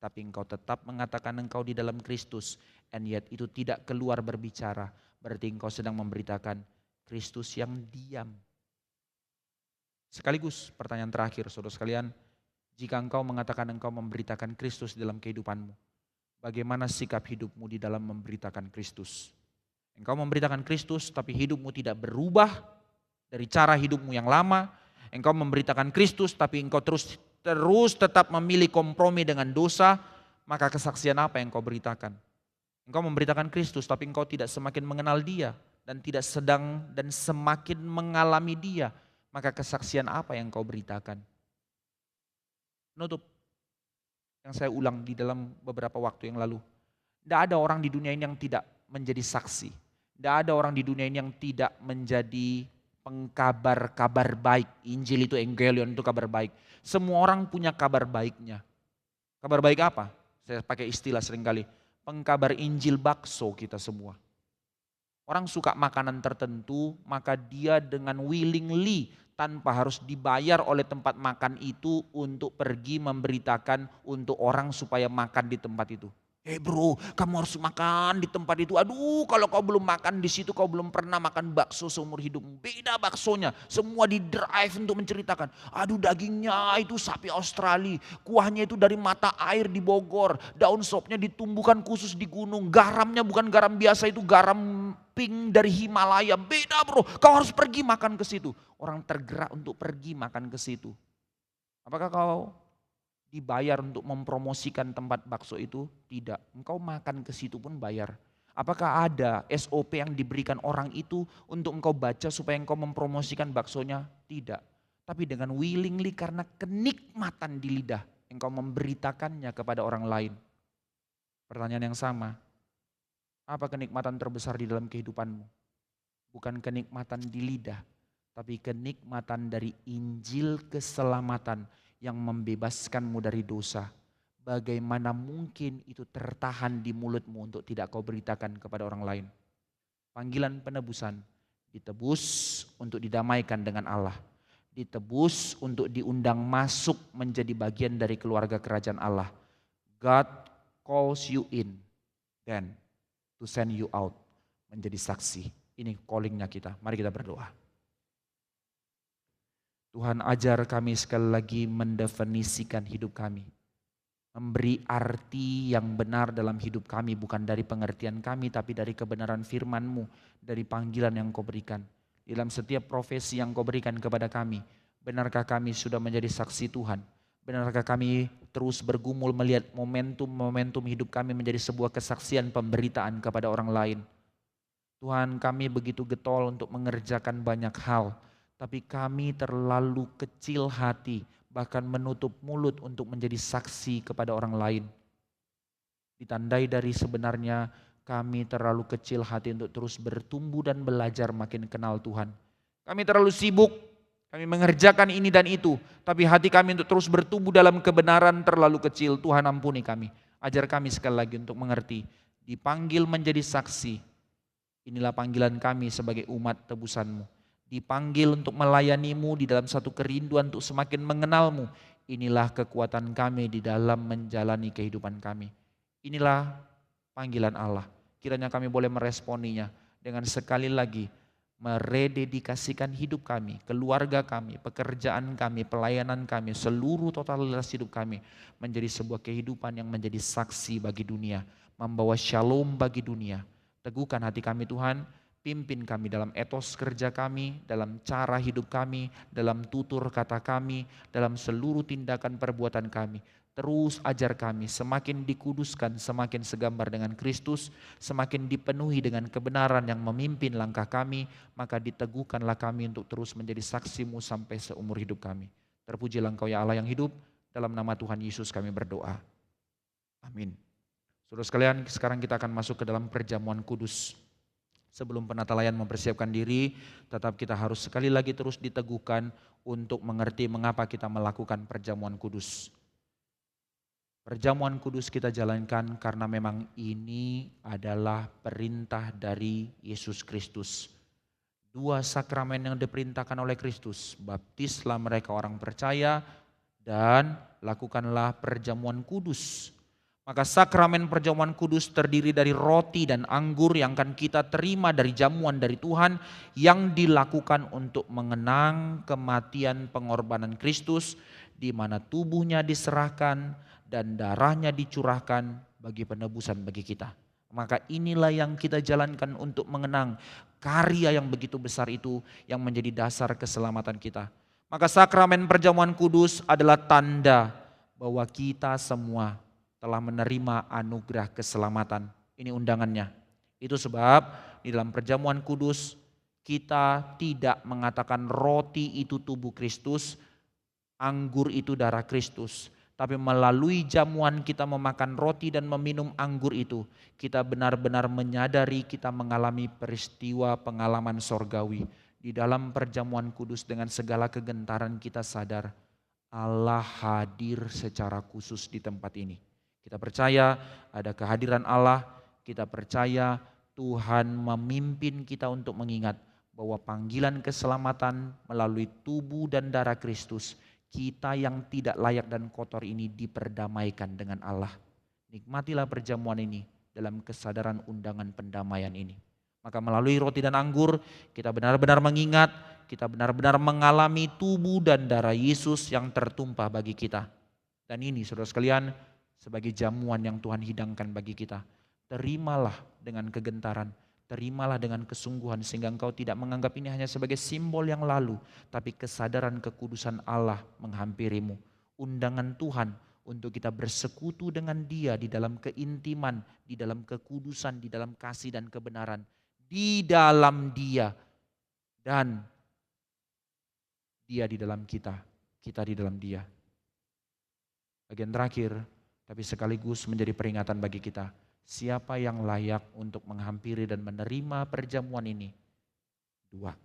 Tapi engkau tetap mengatakan engkau di dalam Kristus. And yet itu tidak keluar berbicara. Berarti engkau sedang memberitakan Kristus yang diam. Sekaligus pertanyaan terakhir saudara sekalian. Jika engkau mengatakan engkau memberitakan Kristus dalam kehidupanmu. Bagaimana sikap hidupmu di dalam memberitakan Kristus? Engkau memberitakan Kristus tapi hidupmu tidak berubah dari cara hidupmu yang lama. Engkau memberitakan Kristus tapi engkau terus tetap memilih kompromi dengan dosa. Maka kesaksian apa yang engkau beritakan? Engkau memberitakan Kristus tapi engkau tidak semakin mengenal Dia. Dan tidak sedang dan semakin mengalami Dia. Maka kesaksian apa yang engkau beritakan? Penutup. Yang saya ulang di dalam beberapa waktu yang lalu. Tidak ada orang di dunia ini yang tidak menjadi saksi. Tidak ada orang di dunia ini yang tidak menjadi pengkabar kabar baik. Injil itu Evangelion itu kabar baik. Semua orang punya kabar baiknya. Kabar baik apa? Saya pakai istilah seringkali. Pengkabar Injil bakso kita semua. Orang suka makanan tertentu, maka dia dengan willingly tanpa harus dibayar oleh tempat makan itu untuk pergi memberitakan untuk orang supaya makan di tempat itu. Bro, kamu harus makan di tempat itu. Aduh, kalau kau belum makan di situ, kau belum pernah makan bakso seumur hidupmu. Beda baksonya, semua di drive untuk menceritakan. Aduh, dagingnya itu sapi Australia, kuahnya itu dari mata air di Bogor, daun sopnya ditumbuhkan khusus di gunung, garamnya bukan garam biasa, itu garam pink dari Himalaya. Beda bro, kau harus pergi makan ke situ. Orang tergerak untuk pergi makan ke situ. Apakah kau dibayar untuk mempromosikan tempat bakso itu? Tidak. Engkau makan ke situ pun bayar. Apakah ada SOP yang diberikan orang itu untuk engkau baca supaya engkau mempromosikan baksonya? Tidak. Tapi dengan willingly karena kenikmatan di lidah, engkau memberitakannya kepada orang lain. Pertanyaan yang sama. Apa kenikmatan terbesar di dalam kehidupanmu? Bukan kenikmatan di lidah, tapi kenikmatan dari Injil keselamatan yang membebaskanmu dari dosa. Bagaimana mungkin itu tertahan di mulutmu untuk tidak kau beritakan kepada orang lain? Panggilan penebusan, ditebus untuk didamaikan dengan Allah. Ditebus untuk diundang masuk menjadi bagian dari keluarga kerajaan Allah. God calls you in, then to send you out, menjadi saksi. Ini callingnya kita, mari kita berdoa. Tuhan, ajar kami sekali lagi mendefinisikan hidup kami. Memberi arti yang benar dalam hidup kami, bukan dari pengertian kami, tapi dari kebenaran firman-Mu, dari panggilan yang Kau berikan. Dalam setiap profesi yang Kau berikan kepada kami, benarkah kami sudah menjadi saksi Tuhan? Benarkah kami terus bergumul melihat momentum-momentum hidup kami menjadi sebuah kesaksian pemberitaan kepada orang lain? Tuhan, kami begitu getol untuk mengerjakan banyak hal, tapi kami terlalu kecil hati, bahkan menutup mulut untuk menjadi saksi kepada orang lain. Ditandai dari sebenarnya kami terlalu kecil hati untuk terus bertumbuh dan belajar makin kenal Tuhan. Kami terlalu sibuk, kami mengerjakan ini dan itu, tapi hati kami untuk terus bertumbuh dalam kebenaran terlalu kecil. Tuhan ampuni kami, ajar kami sekali lagi untuk mengerti, dipanggil menjadi saksi. Inilah panggilan kami sebagai umat tebusan-Mu. Dipanggil untuk melayani-Mu di dalam satu kerinduan untuk semakin mengenal-Mu. Inilah kekuatan kami di dalam menjalani kehidupan kami. Inilah panggilan Allah. Kiranya kami boleh meresponinya dengan sekali lagi merededikasikan hidup kami, keluarga kami, pekerjaan kami, pelayanan kami, seluruh totalitas hidup kami menjadi sebuah kehidupan yang menjadi saksi bagi dunia. membawa shalom bagi dunia. Teguhkan hati kami Tuhan, pimpin kami dalam etos kerja kami, dalam cara hidup kami, dalam tutur kata kami, dalam seluruh tindakan perbuatan kami. Terus ajar kami, semakin dikuduskan, semakin segambar dengan Kristus, semakin dipenuhi dengan kebenaran yang memimpin langkah kami, maka diteguhkanlah kami untuk terus menjadi saksi-Mu sampai seumur hidup kami. Terpujilah Engkau ya Allah yang hidup, dalam nama Tuhan Yesus kami berdoa. Amin. Saudara sekalian, sekarang kita akan masuk ke dalam perjamuan kudus. Sebelum penatalayan mempersiapkan diri, tetap kita harus sekali lagi terus diteguhkan untuk mengerti mengapa kita melakukan perjamuan kudus. Perjamuan kudus kita jalankan karena memang ini adalah perintah dari Yesus Kristus. Dua sakramen yang diperintahkan oleh Kristus, baptislah mereka orang percaya dan lakukanlah perjamuan kudus. Maka sakramen perjamuan kudus terdiri dari roti dan anggur yang akan kita terima dari jamuan dari Tuhan yang dilakukan untuk mengenang kematian pengorbanan Kristus di mana tubuhnya diserahkan dan darahnya dicurahkan bagi penebusan bagi kita. Maka inilah yang kita jalankan untuk mengenang karya yang begitu besar itu yang menjadi dasar keselamatan kita. Maka sakramen perjamuan kudus adalah tanda bahwa kita semua telah menerima anugerah keselamatan. Ini undangannya. Itu sebab di dalam perjamuan kudus kita tidak mengatakan roti itu tubuh Kristus, anggur itu darah Kristus. Tapi melalui jamuan kita memakan roti dan meminum anggur itu, kita benar-benar menyadari kita mengalami peristiwa pengalaman sorgawi. Di dalam perjamuan kudus dengan segala kegentaran kita sadar Allah hadir secara khusus di tempat ini. Kita percaya ada kehadiran Allah, kita percaya Tuhan memimpin kita untuk mengingat bahwa panggilan keselamatan melalui tubuh dan darah Kristus, kita yang tidak layak dan kotor ini diperdamaikan dengan Allah. Nikmatilah perjamuan ini dalam kesadaran undangan pendamaian ini. Maka melalui roti dan anggur kita benar-benar mengingat, kita benar-benar mengalami tubuh dan darah Yesus yang tertumpah bagi kita. Dan ini saudara sekalian, sebagai jamuan yang Tuhan hidangkan bagi kita. Terimalah dengan kegentaran, terimalah dengan kesungguhan sehingga engkau tidak menganggap ini hanya sebagai simbol yang lalu, tapi kesadaran kekudusan Allah menghampirimu. Undangan Tuhan untuk kita bersekutu dengan Dia di dalam keintiman, di dalam kekudusan, di dalam kasih dan kebenaran, di dalam Dia dan Dia di dalam kita, kita di dalam Dia. Bagian terakhir, tapi sekaligus menjadi peringatan bagi kita. Siapa yang layak untuk menghampiri dan menerima perjamuan ini? Dua.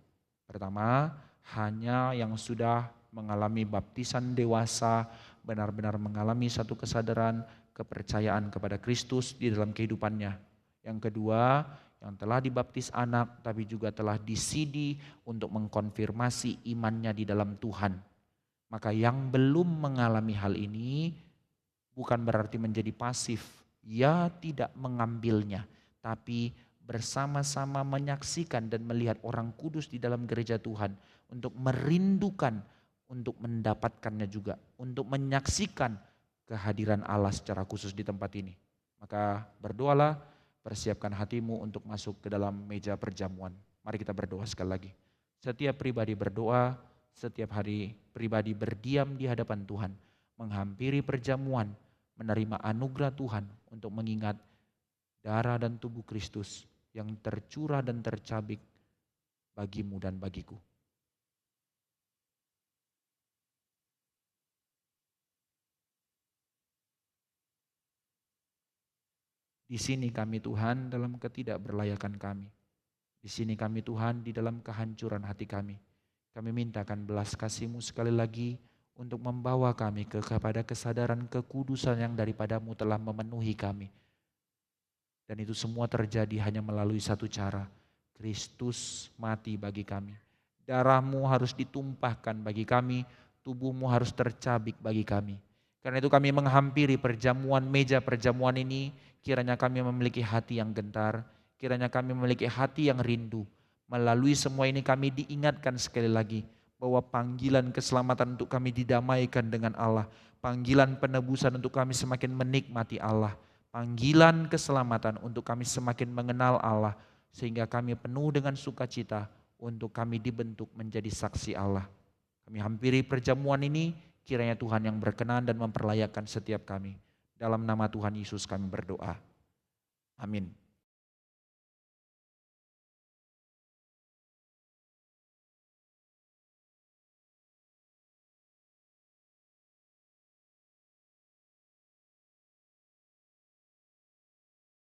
Pertama, hanya yang sudah mengalami baptisan dewasa, benar-benar mengalami satu kesadaran, kepercayaan kepada Kristus di dalam kehidupannya. Yang kedua, yang telah dibaptis anak tapi juga telah disidi untuk mengkonfirmasi imannya di dalam Tuhan. Maka yang belum mengalami hal ini bukan berarti menjadi pasif, ya tidak mengambilnya, tapi bersama-sama menyaksikan dan melihat orang kudus di dalam gereja Tuhan untuk merindukan, untuk mendapatkannya juga, untuk menyaksikan kehadiran Allah secara khusus di tempat ini. Maka berdoalah, persiapkan hatimu untuk masuk ke dalam meja perjamuan. Mari kita berdoa sekali lagi. Setiap pribadi berdoa, setiap hari pribadi berdiam di hadapan Tuhan, menghampiri perjamuan, menerima anugerah Tuhan untuk mengingat darah dan tubuh Kristus yang tercurah dan tercabik bagimu dan bagiku. Di sini kami Tuhan dalam ketidakberlayakan kami. Di sini kami Tuhan di dalam kehancuran hati kami. Kami mintakan belas kasih-Mu sekali lagi untuk membawa kami kepada kesadaran kekudusan yang daripadamu telah memenuhi kami. Dan itu semua terjadi hanya melalui satu cara. Kristus mati bagi kami. Darah-Mu harus ditumpahkan bagi kami, tubuh-Mu harus tercabik bagi kami. Karena itu kami menghampiri perjamuan, meja perjamuan ini, kiranya kami memiliki hati yang gentar, kiranya kami memiliki hati yang rindu. Melalui semua ini kami diingatkan sekali lagi, bahwa panggilan keselamatan untuk kami didamaikan dengan Allah. Panggilan penebusan untuk kami semakin menikmati Allah. panggilan keselamatan untuk kami semakin mengenal Allah, sehingga kami penuh dengan sukacita untuk kami dibentuk menjadi saksi Allah. Kami hampiri perjamuan ini, kiranya Tuhan yang berkenan dan memperlayakan setiap kami. Dalam nama Tuhan Yesus kami berdoa. Amin.